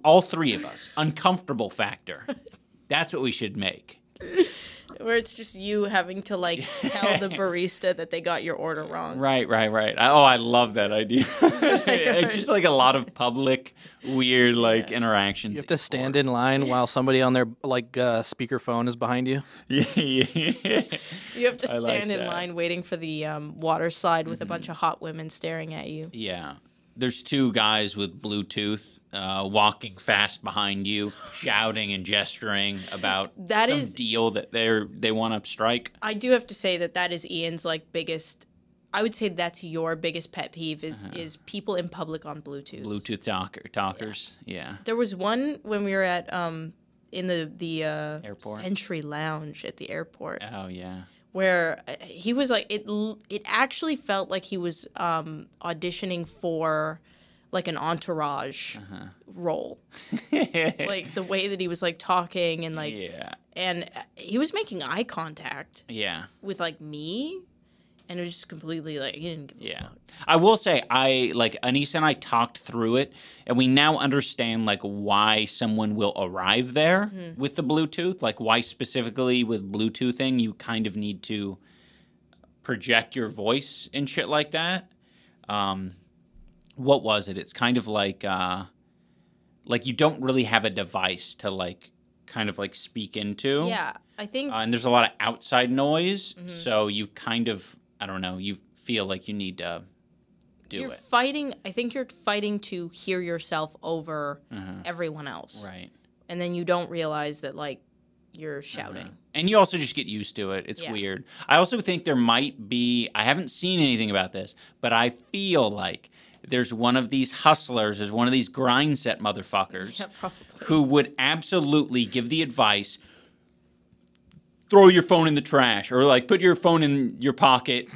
All three of us. Uncomfortable Factor. That's what we should make. Where it's just you having to like tell the barista that they got your order wrong. Right. I love that idea. It's just like a lot of public weird like interactions. You have to stand in line while somebody on their like speakerphone is behind you. Yeah. You have to stand in line waiting for the water slide with a bunch of hot women staring at you. Yeah. There's two guys with Bluetooth walking fast behind you, shouting and gesturing about some deal that they want to strike. I do have to say that is Ian's like biggest. I would say that's your biggest pet peeve is people in public on Bluetooth. Bluetooth talkers. Yeah. There was one when we were at in the Airport. Century Lounge at the airport. Oh yeah. Where he was like, it actually felt like he was auditioning for like an entourage role. Like the way that he was like talking and like, and he was making eye contact with like me. And it was just completely like, he didn't give a fuck. I will say, Anisa and I talked through it, and we now understand, like, why someone will arrive there with the Bluetooth. Like, why specifically with Bluetoothing you kind of need to project your voice and shit like that. What was it? It's kind of like you don't really have a device to, like, kind of, like, speak into. Yeah, I think... and there's a lot of outside noise, so you kind of... I don't know, you feel like you need to do it. I think you're fighting to hear yourself over everyone else. Right. And then you don't realize that, like, you're shouting. And you also just get used to it. It's weird. I also think there might be, I haven't seen anything about this, but I feel like there's one of these hustlers, there's one of these grind set motherfuckers who would absolutely give the advice, throw your phone in the trash, or like put your phone in your pocket.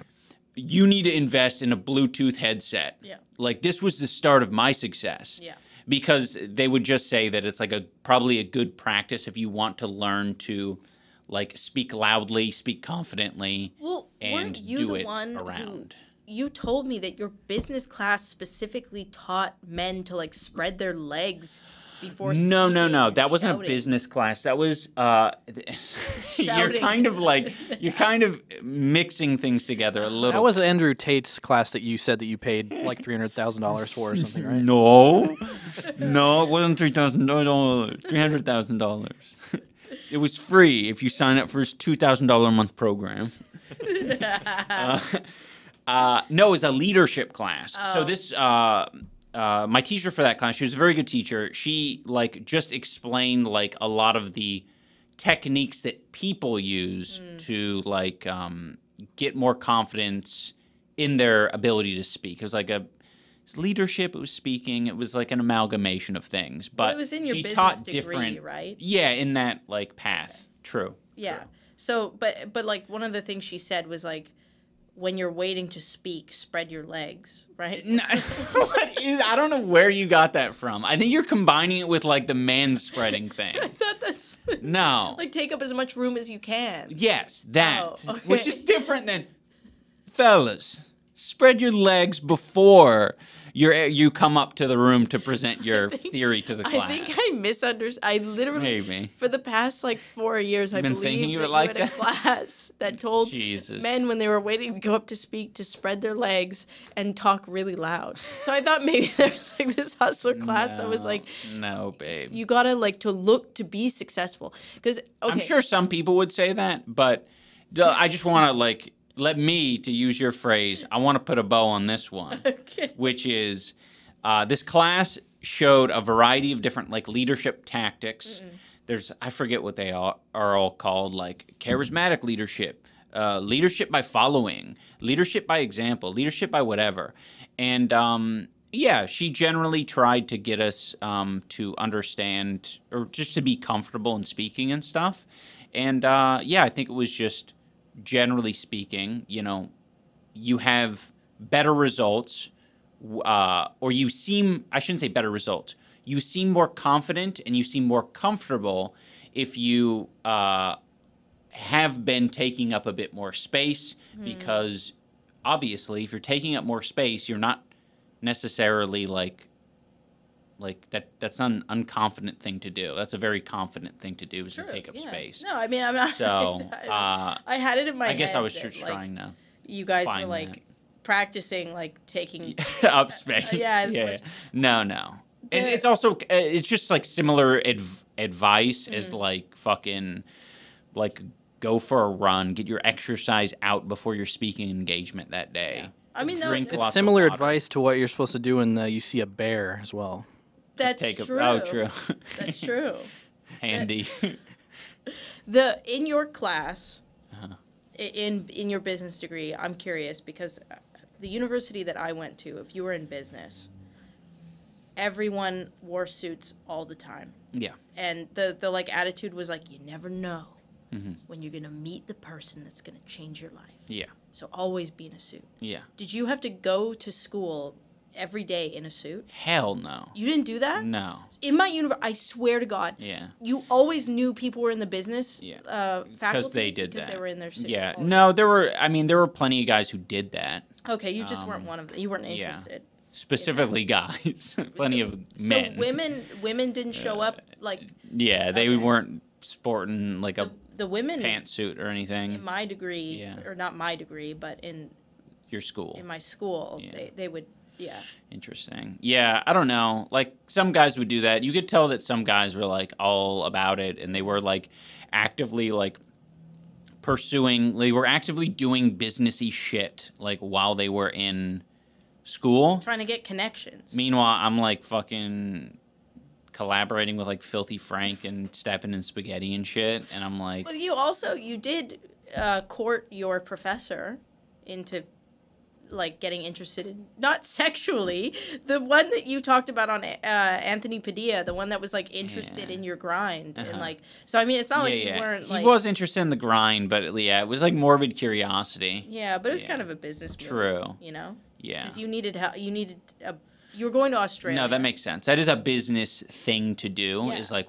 You need to invest in a Bluetooth headset. Yeah. Like this was the start of my success. Yeah. Because they would just say that it's like probably a good practice if you want to learn to like speak loudly, speak confidently, and do it around. You told me that your business class specifically taught men to like spread their legs before No. That wasn't a business class. That was you're kind of mixing things together a little. That was Andrew Tate's class that you said that you paid like $300,000 for or something, right? No, it wasn't $3,000. $300,000. It was free if you sign up for his $2,000 a month program. No, it was a leadership class. Oh. So this. My teacher for that class, she was a very good teacher. She like just explained like a lot of the techniques that people use to like get more confidence in their ability to speak. It was like it's leadership, it was speaking, it was like an amalgamation of things. But it was in your she business taught degree, different, right? Yeah, in that like path. Okay. True. Yeah. True. So, but like one of the things she said was like, when you're waiting to speak, spread your legs, right? No, I don't know where you got that from. I think you're combining it with like the man-spreading thing. I thought that's... No. Like take up as much room as you can. Yes, that. Oh, okay. Which is different than... Fellas, spread your legs before you come up to the room to present your theory to the class. I think I misunderstood. I literally, maybe for the past like 4 years, I've been thinking you like had a class that told men when they were waiting to go up to speak to spread their legs and talk really loud. So I thought maybe there was like this hustler class that was like, no, babe, you gotta like to be successful. Because I'm sure some people would say that, but I just want to like. Let me, to use your phrase, I want to put a bow on this one, which is this class showed a variety of different like leadership tactics. There's, I forget what they are all called, like charismatic leadership, leadership by following, leadership by example, leadership by whatever. And yeah, she generally tried to get us to understand or just to be comfortable in speaking and stuff. And yeah, I think it was just... generally speaking, you know, you have better results, or you seem, I shouldn't say better results, you seem more confident and you seem more comfortable if you have been taking up a bit more space, because obviously if you're taking up more space, you're not necessarily like that's not an unconfident thing to do. That's a very confident thing to do, is to take up space. No, I mean, I'm not. So I had it in my head. I guess I was that, just trying to. You guys were like practicing, like taking up space. Yeah. No. It's also it's just like similar advice as like fucking like go for a run, get your exercise out before your speaking engagement that day. Yeah. I mean, it's similar advice to what you're supposed to do when you see a bear as well. That's true. Oh, true. That's true. Handy. In your class, in your business degree, I'm curious because the university that I went to, if you were in business, everyone wore suits all the time. Yeah. And the like attitude was like, you never know when you're gonna meet the person that's gonna change your life. Yeah. So always be in a suit. Yeah. Did you have to go to school every day in a suit? Hell no. You didn't do that? No. In my universe, I swear to God, Yeah. you always knew people were in the business faculty Because they did because that. they were in their suits. Yeah. all No, there were plenty of guys who did that. Okay, you just weren't one of them. You weren't interested. Specifically guys. Plenty of men. So women didn't show up like Yeah, they weren't sporting like a the women pantsuit or anything. in my degree, Yeah. or not my degree, but in Your school. my school, Yeah. they would, yeah. Interesting. Yeah, I don't know. Like some guys would do that. You could tell that some guys were like all about it and they were like actively like they were actively doing businessy shit like while they were in school. Trying to get connections. Meanwhile, I'm like fucking collaborating with like Filthy Frank and stepping in spaghetti and shit, and I'm like, Well, you did court your professor into like getting interested in, not sexually, the one that you talked about on Anthony Padilla, the one that was like interested in your grind and like, so I mean, it's not like you weren't like, he was interested in the grind, but yeah, it was like morbid curiosity. yeah, but it was kind of a business move, True. you know, Yeah. because you were going to Australia. No, that makes sense. That is a business thing to do. Yeah. Is like,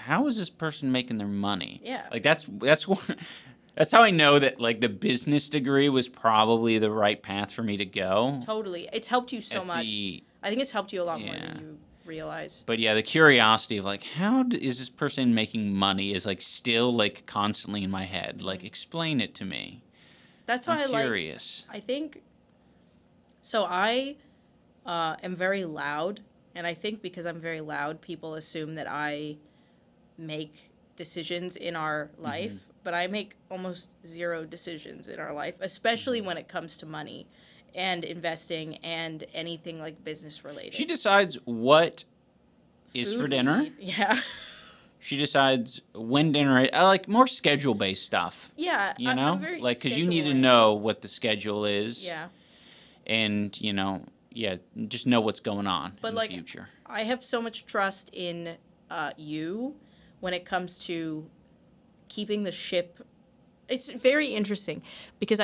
how is this person making their money? Yeah. Like that's that's how I know that like the business degree was probably the right path for me to go. Totally, it's helped you so much. I think it's helped you a lot more than you realize. But yeah, the curiosity of like, is this person making money is like still like constantly in my head. Like, explain it to me. That's why I'm I curious. I think. So I am very loud, and I think because I'm very loud, people assume that I make decisions in our life, but I make almost zero decisions in our life, especially when it comes to money and investing and anything like business related. She decides what is Food for we dinner. eat. Yeah. She decides when dinner. I like more schedule-based stuff. Yeah. You I'm know, very like because you need to schedule-oriented. know what the schedule is. Yeah. And you know, just know what's going on But in like, the future. I have so much trust in you when it comes to keeping the ship. It's very interesting because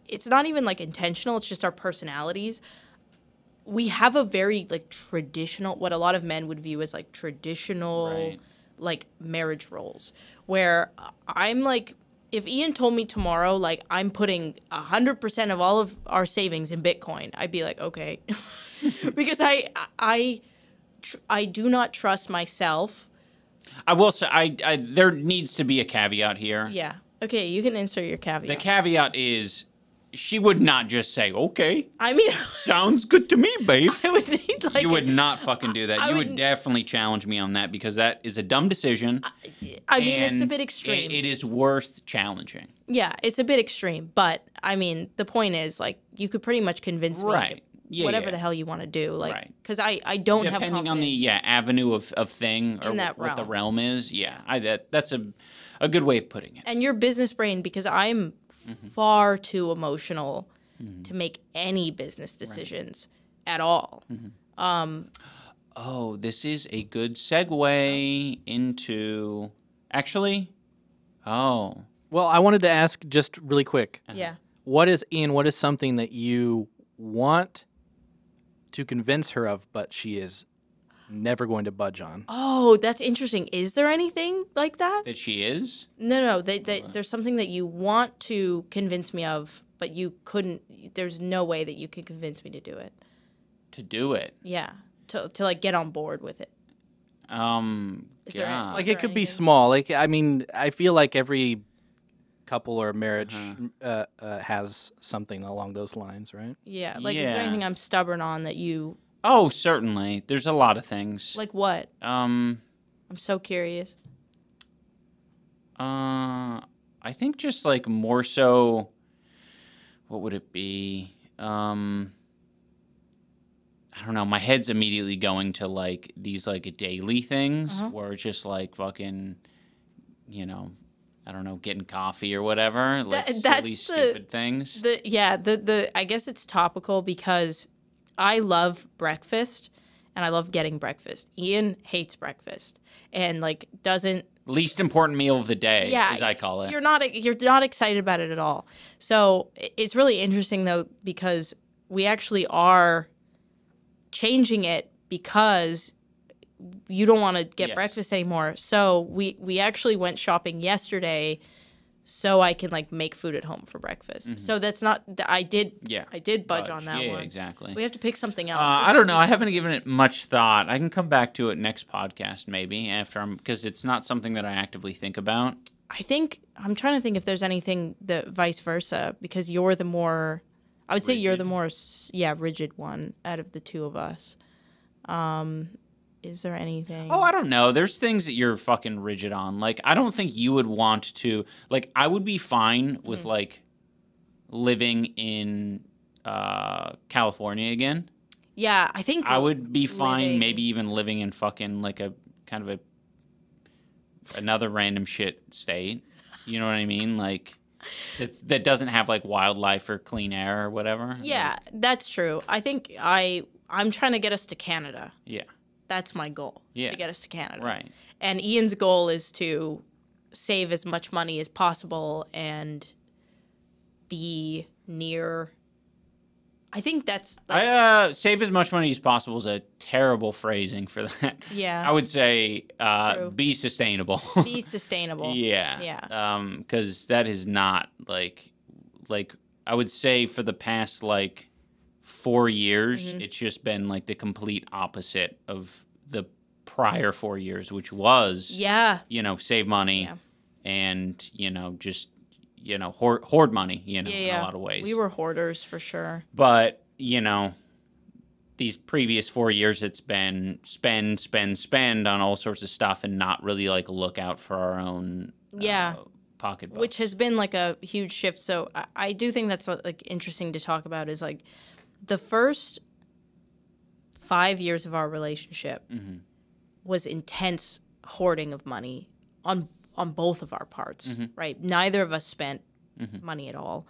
it's not even like intentional. It's just our personalities. We have a very like traditional, what a lot of men would view as like traditional, Right. like marriage roles, where I'm like, if Ian told me tomorrow, like I'm putting 100% of all of our savings in Bitcoin, I'd be like, okay, because I do not trust myself. I will say, there needs to be a caveat here. Yeah. Okay, you can insert your The caveat. caveat is, she would not just say, "Okay, I mean, sounds good to me, babe." I would need like You would not fucking do that. I You would would- definitely challenge me on that because that is a dumb decision. I mean, it's a and bit extreme. It is worth challenging. Yeah, it's a bit extreme, but I mean, the point is like you could pretty much convince me Right. Yeah, whatever yeah. the hell you want to do, like Right. because I don't have Depending on confidence. the avenue of thing or In that what the realm. realm is. Yeah, that's a good way of putting it. And your business brain, because I'm far too emotional to make any business decisions at all. Oh, this is a good segue into actually. Oh, Well, I wanted to ask just really quick. Yeah. What is something that you want to convince her of, but she is never going to budge on? Oh, that's interesting. Is there anything like that? that she is. No. There's something that you want to convince me of, but you couldn't. There's no way that you can convince me to do it. To do it. Yeah. To like get on board with it. Is there God. Like there it could be anything? small. Like I mean, I feel like every couple or marriage has something along those lines, right? Yeah. Like, is there Yeah. anything I'm stubborn on that you Oh, certainly. There's a lot of things. like? What? I'm so curious. I think just like more so. What would it be? I don't know. My head's immediately going to like these like daily things where it's just like fucking, I don't know, getting coffee or whatever. Like That's silly, the- stupid things. The I guess it's topical because I love breakfast and I love getting breakfast. Ian hates breakfast and like doesn't. Least important meal of the day, as I call it. You're not excited about it at all. So it's really interesting though, because we actually are changing it because you don't want to get breakfast anymore. So we actually went shopping yesterday so I can like make food at home for breakfast. So that's not I did budge on that one. Yeah, exactly. We have to pick something else. I don't know. I haven't given it much thought. I can come back to it next podcast maybe because it's not something that I actively think about. I'm trying to think if there's anything that vice versa, because you're the more I would say you're the more rigid one out of the two of us. Is there anything? Oh, I don't know. There's things that you're fucking rigid on. Like, I don't think you would want to... Like, I would be fine with, like, living in California again. Yeah, I think... I would be fine maybe even living in fucking, like, a kind of another random shit state. You know what I mean? Like, that doesn't have, like, wildlife or clean air or whatever. Yeah, that's true. I think I'm trying to get us to Canada. Yeah. That's my goal, is to get us to Canada. Right. And Ian's goal is to save as much money as possible and be near... I think that's... Like, save as much money as possible is a terrible phrasing for that. Yeah. I would say be sustainable. Be sustainable. Yeah. Yeah. Because that is not, like, I would say for the past, like, 4 years, it's just been like the complete opposite of the prior 4 years, which was, save money and, just, hoard money, in a lot of ways. We were hoarders for sure. But, these previous 4 years, it's been spend on all sorts of stuff and not really like look out for our own pocketbooks. Which has been like a huge shift. So I do think that's what, like, interesting to talk about is like, the first 5 years of our relationship was intense hoarding of money on both of our parts, right? Neither of us spent money at all.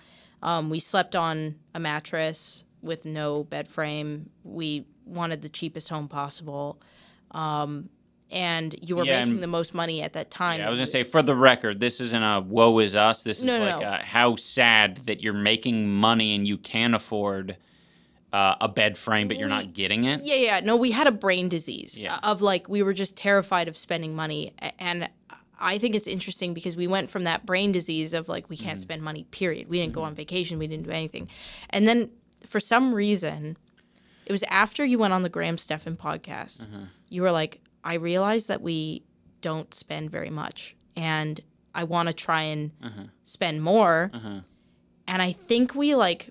We slept on a mattress with no bed frame. We wanted the cheapest home possible. And you were making the most money at that time. Yeah, I was going to say, for the record, this isn't a woe is us. This is how sad that you're making money and you can't afford... a bed frame, but you're not getting it? Yeah. No, we had a brain disease of, like, we were just terrified of spending money. And I think it's interesting because we went from that brain disease of, like, we can't spend money, period. We didn't go on vacation. We didn't do anything. And then, for some reason, it was after you went on the Graham Stephan podcast, you were like, I realized that we don't spend very much. And I want to try and spend more. And I think we, like...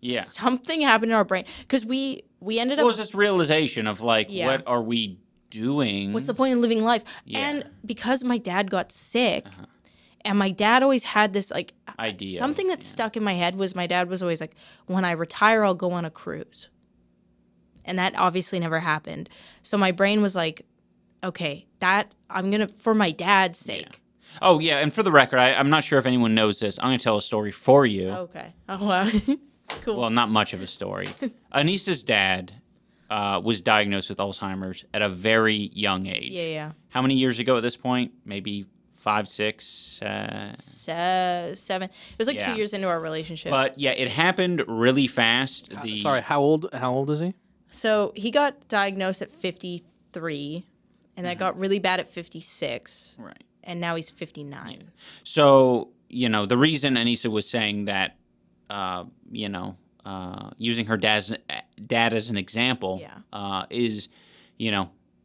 Yeah. Something happened in our brain. Because we ended up... Well, it's this realization of, like, what are we doing? What's the point in living life? Yeah. And because my dad got sick, and my dad always had this, like... idea. Something that stuck in my head was my dad was always like, when I retire, I'll go on a cruise. And that obviously never happened. So my brain was like, okay, that... I'm going to... For my dad's sake. Yeah. Oh, yeah. And for the record, I'm not sure if anyone knows this. I'm going to tell a story for you. Okay. Oh, wow. Cool. Well, not much of a story. Anisa's dad was diagnosed with Alzheimer's at a very young age. Yeah. How many years ago at this point? Maybe 5, 6? 7. It was like 2 years into our relationship. But yeah, it happened really fast. Sorry, how old is he? So he got diagnosed at 53, and that got really bad at 56. Right. And now he's 59. Yeah. So, the reason Anisa was saying that, using her dad as an example, is,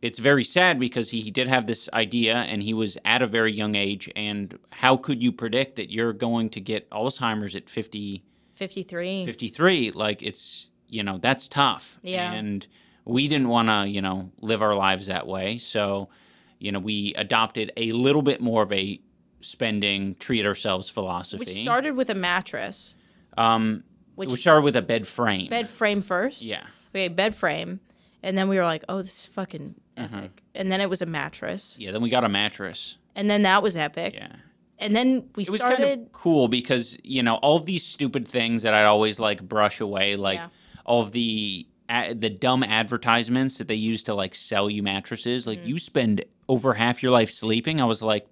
it's very sad because he did have this idea and he was at a very young age. And how could you predict that you're going to get Alzheimer's at 53? 53. Like, it's, that's tough. Yeah. And we didn't want to, live our lives that way. So, we adopted a little bit more of a spending, treat ourselves philosophy. Which started with a mattress. Which started with a bed frame. Bed frame first? Yeah. Okay, bed frame. And then we were like, oh, this is fucking epic. And then it was a mattress. Yeah, then we got a mattress. And then that was epic. Yeah. And then we started... It was kind of cool because, all of these stupid things that I'd always, like, brush away, like all of the the dumb advertisements that they use to like sell you mattresses. Like you spend over half your life sleeping. I was like,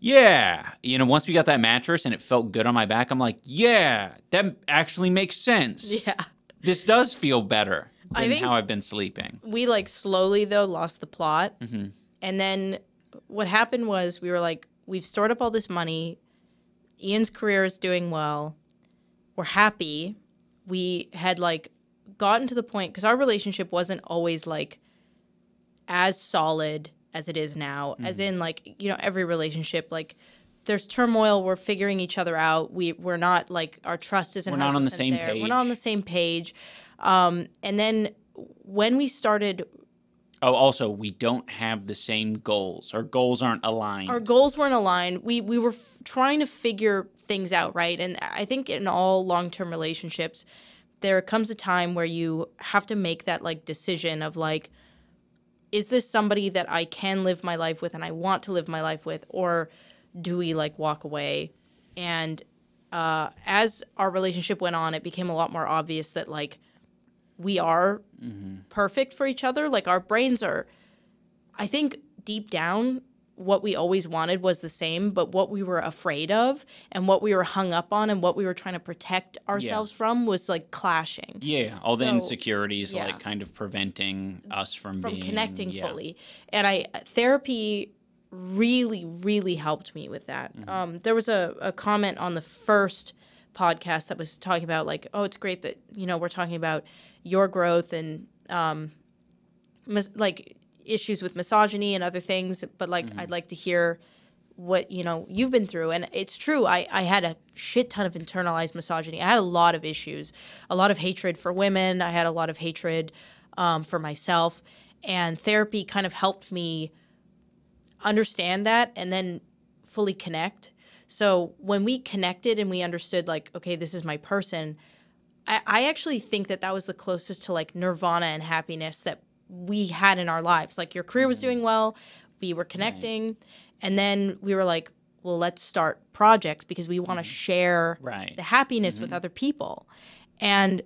yeah. You know, once we got that mattress and it felt good on my back, I'm like, yeah, that actually makes sense. Yeah. This does feel better I than think how I've been sleeping. we like slowly though lost the plot. And then what happened was we were like, we've stored up all this money. Ian's career is doing well. We're happy. We had like gotten to the point, because our relationship wasn't always like as solid as it is now, as in like, you know, every relationship, like there's turmoil. We're figuring each other out. We're not like, our trust isn't We're not on the 100% same there. page. We're not on the same page. And then when we started, Oh, also, we don't have the same goals. Our goals aren't aligned. our goals weren't aligned. We were trying to figure things out, right? And I think in all long-term relationships, there comes a time where you have to make that like decision of like, is this somebody that I can live my life with and I want to live my life with, or do we like walk away? And as our relationship went on, it became a lot more obvious that like we are perfect for each other. Like our brains are, I think deep down, what we always wanted was the same, but what we were afraid of and what we were hung up on and what we were trying to protect ourselves from was like clashing. Yeah, all the So, insecurities yeah. like kind of preventing us from being connecting yeah. fully. And therapy really, really helped me with that. There was a comment on the first podcast that was talking about like, oh, it's great that, you know, we're talking about your growth and like issues with misogyny and other things, but like I'd like to hear what, you know, you've been through. And it's true. I had a shit ton of internalized misogyny. I had a lot of issues, a lot of hatred for women. I had a lot of hatred for myself, and therapy kind of helped me understand that and then fully connect. So when we connected and we understood like, okay, this is my person, I actually think that was the closest to like nirvana and happiness that we had in our lives. Like your career was doing well, we were connecting, right. And then we were like, well, let's start projects because we want to share right. the happiness with other people. And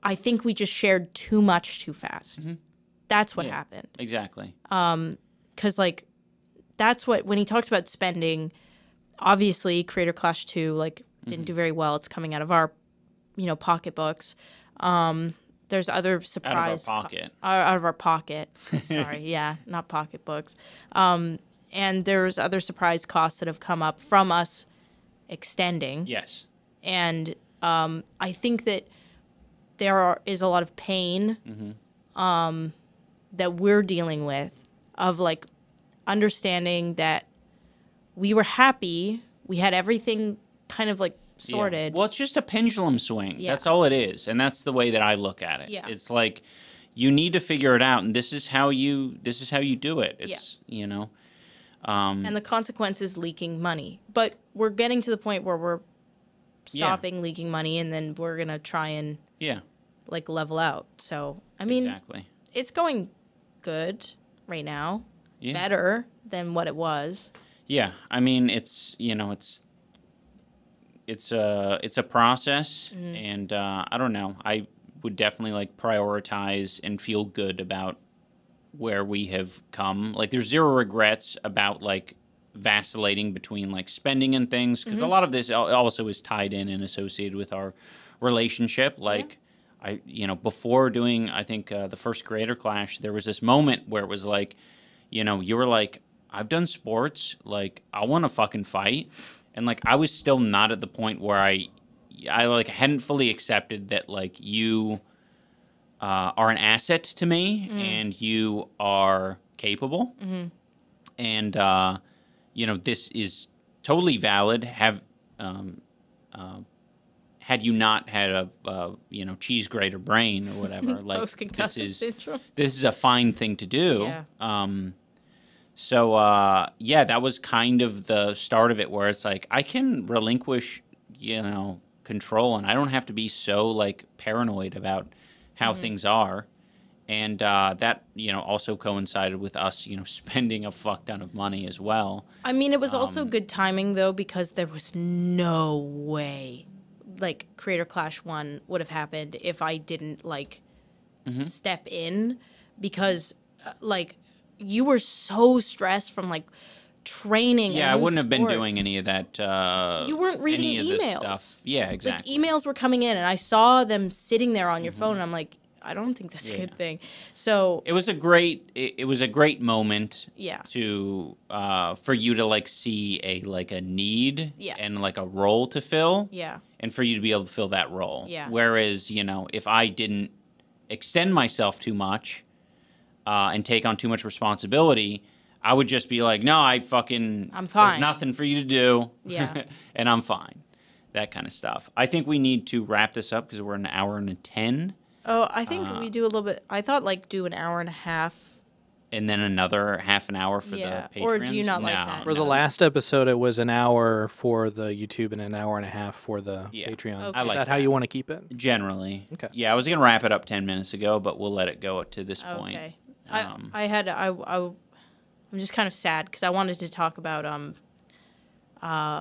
I think we just shared too much too fast. That's what happened. Exactly. Because like that's what, when he talks about spending, obviously Creator Clash 2 like didn't do very well. It's coming out of our, you know, pocketbooks. There's other surprise out of our pocket. Out of our pocket. Sorry, yeah, not pocketbooks. And there's other surprise costs that have come up from us extending. Yes. And I think that is a lot of pain that we're dealing with of like understanding that we were happy, we had everything kind of like sorted. Yeah. Well, it's just a pendulum swing. Yeah. That's all it is, and that's the way that I look at it. Yeah. It's like you need to figure it out, and this is how you do it. It's you know, and the consequence is leaking money. But we're getting to the point where we're stopping leaking money, and then we're gonna try and like level out. So I mean, exactly. It's going good right now. Yeah. Better than what it was. Yeah, I mean, it's, you know, it's a process, and I don't know. I would definitely like prioritize and feel good about where we have come. Like, there's zero regrets about like vacillating between like spending and things, because a lot of this also is tied in and associated with our relationship. Like, before doing, I think the first Creator Clash, there was this moment where it was like, you know, you were like, I've done sports, like, I want to fucking fight. And, like, I was still not at the point where I like, hadn't fully accepted that, like, you are an asset to me and you are capable. And, you know, this is totally valid. Had you not had a cheese grater brain or whatever, like, post-concussive syndrome. This is a fine thing to do. Yeah. So, that was kind of the start of it, where it's like, I can relinquish, you know, control, and I don't have to be so, like, paranoid about how things are. And that, you know, also coincided with us, you know, spending a fuck ton of money as well. I mean, it was also good timing, though, because there was no way, like, Creator Clash 1 would have happened if I didn't, like, step in because, like, you were so stressed from like training. Yeah, I and wouldn't have been sport. doing any of that. You weren't reading any of this emails. stuff. Yeah, exactly. Like emails were coming in, and I saw them sitting there on your phone, and I'm like, I don't think that's a good thing. So it was a great moment. Yeah. To for you to like see a need. Yeah. And like a role to fill. yeah, And for you to be able to fill that role. Yeah. Whereas, if I didn't extend myself too much and take on too much responsibility, I would just be like, no, I'm fine. There's nothing for you to do. Yeah. And I'm fine. That kind of stuff. I think we need to wrap this up because we're an hour and 10. Oh, I think we do a little bit. I thought like do an hour and a half. And then another half an hour for the Patreons? Or do you not like that? For the last episode, it was an hour for the YouTube and an hour and a half for the Patreon. Okay. I Is like that how you want to keep it? Generally. Okay. Yeah, I was going to wrap it up 10 minutes ago, but we'll let it go to this point. Okay. I'm just kind of sad because I wanted to talk about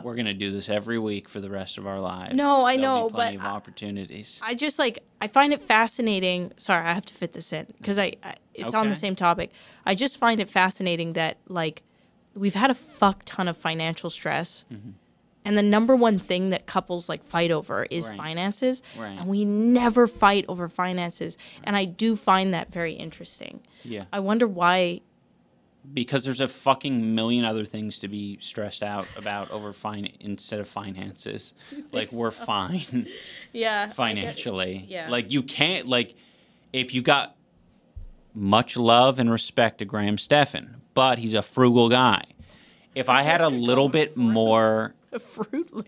We're going to do this every week for the rest of our lives. No, I There'll know, be plenty but of opportunities. I just I find it fascinating. Sorry, I have to fit this in because it's on the Okay. same topic. I just find it fascinating that like we've had a fuck ton of financial stress, and the number one thing that couples like fight over is Right. finances, Right. and we never fight over finances. And I do find that very interesting. Yeah. I wonder why. Because there's a fucking million other things to be stressed out about over instead of finances. Like, we're fine Yeah, financially. Yeah. Like, you can't, like, if you got much love and respect to Graham Stephan, but he's a frugal guy. If I had a little bit more, A Fruit Loop.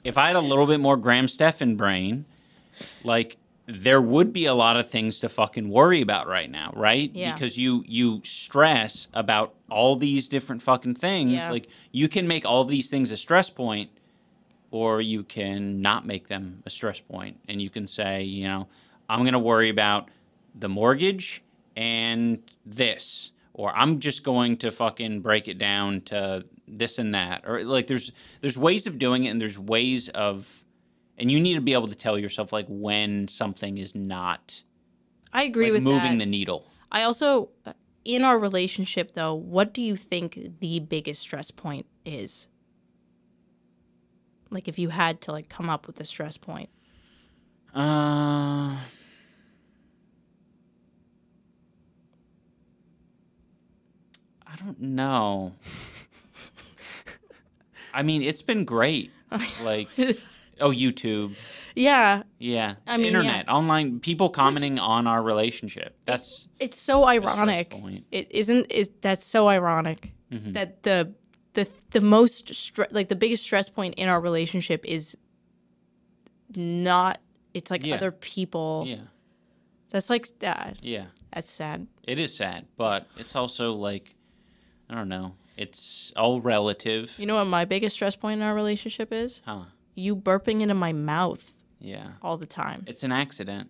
if I had a little bit more Graham Stephan brain, like, there would be a lot of things to fucking worry about right now, right? Yeah. Because you stress about all these different fucking things. Yeah. Like, you can make all these things a stress point, or you can not make them a stress point. And you can say, I'm going to worry about the mortgage and this. Or I'm just going to fucking break it down to this and that. Or, like, there's ways of doing it, and there's ways of... And you need to be able to tell yourself, like, when something is not I agree with moving that. the needle. I also, in our relationship, though, what do you think the biggest stress point is? Like, if you had to, like, come up with a stress point. I don't know. I mean, it's been great. Like, YouTube. Yeah. Yeah. I mean, Internet, online, people commenting on our relationship. That's It's so ironic. point. It isn't. That's so ironic Mm-hmm. that the most like the biggest stress point in our relationship is not. It's like Yeah. other people. yeah. That's like sad. Yeah. That's sad. It is sad, but it's also like, I don't know. It's all relative. You know what my biggest stress point in our relationship is? Huh. You burping into my mouth Yeah. all the time. It's an accident.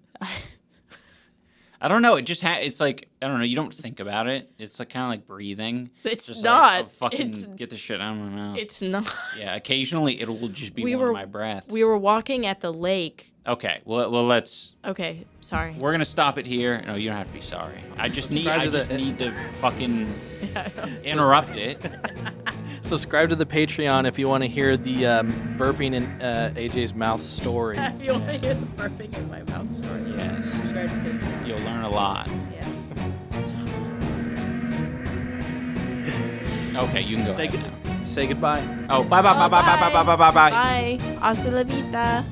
I don't know. It just it's like, I don't know. You don't think about it. It's like kind of like breathing. It's just not. Like, oh, fucking It's- get the shit out of my mouth. It's not. Yeah. Occasionally, it will just be We one were- of my breaths. We were walking at the lake. Okay. Well, let's. Okay, sorry. We're gonna stop it here. No, you don't have to be sorry. I just need. Subscribe I to the- just need to fucking interrupt it. Subscribe to the Patreon if you want to hear the burping in AJ's mouth story. If you want to hear the burping in my mouth story, Yes. subscribe to Patreon. You'll learn a lot. Yeah. Okay, you can go Say ahead good- now. Say goodbye. Oh, bye. Bye. Hasta la vista.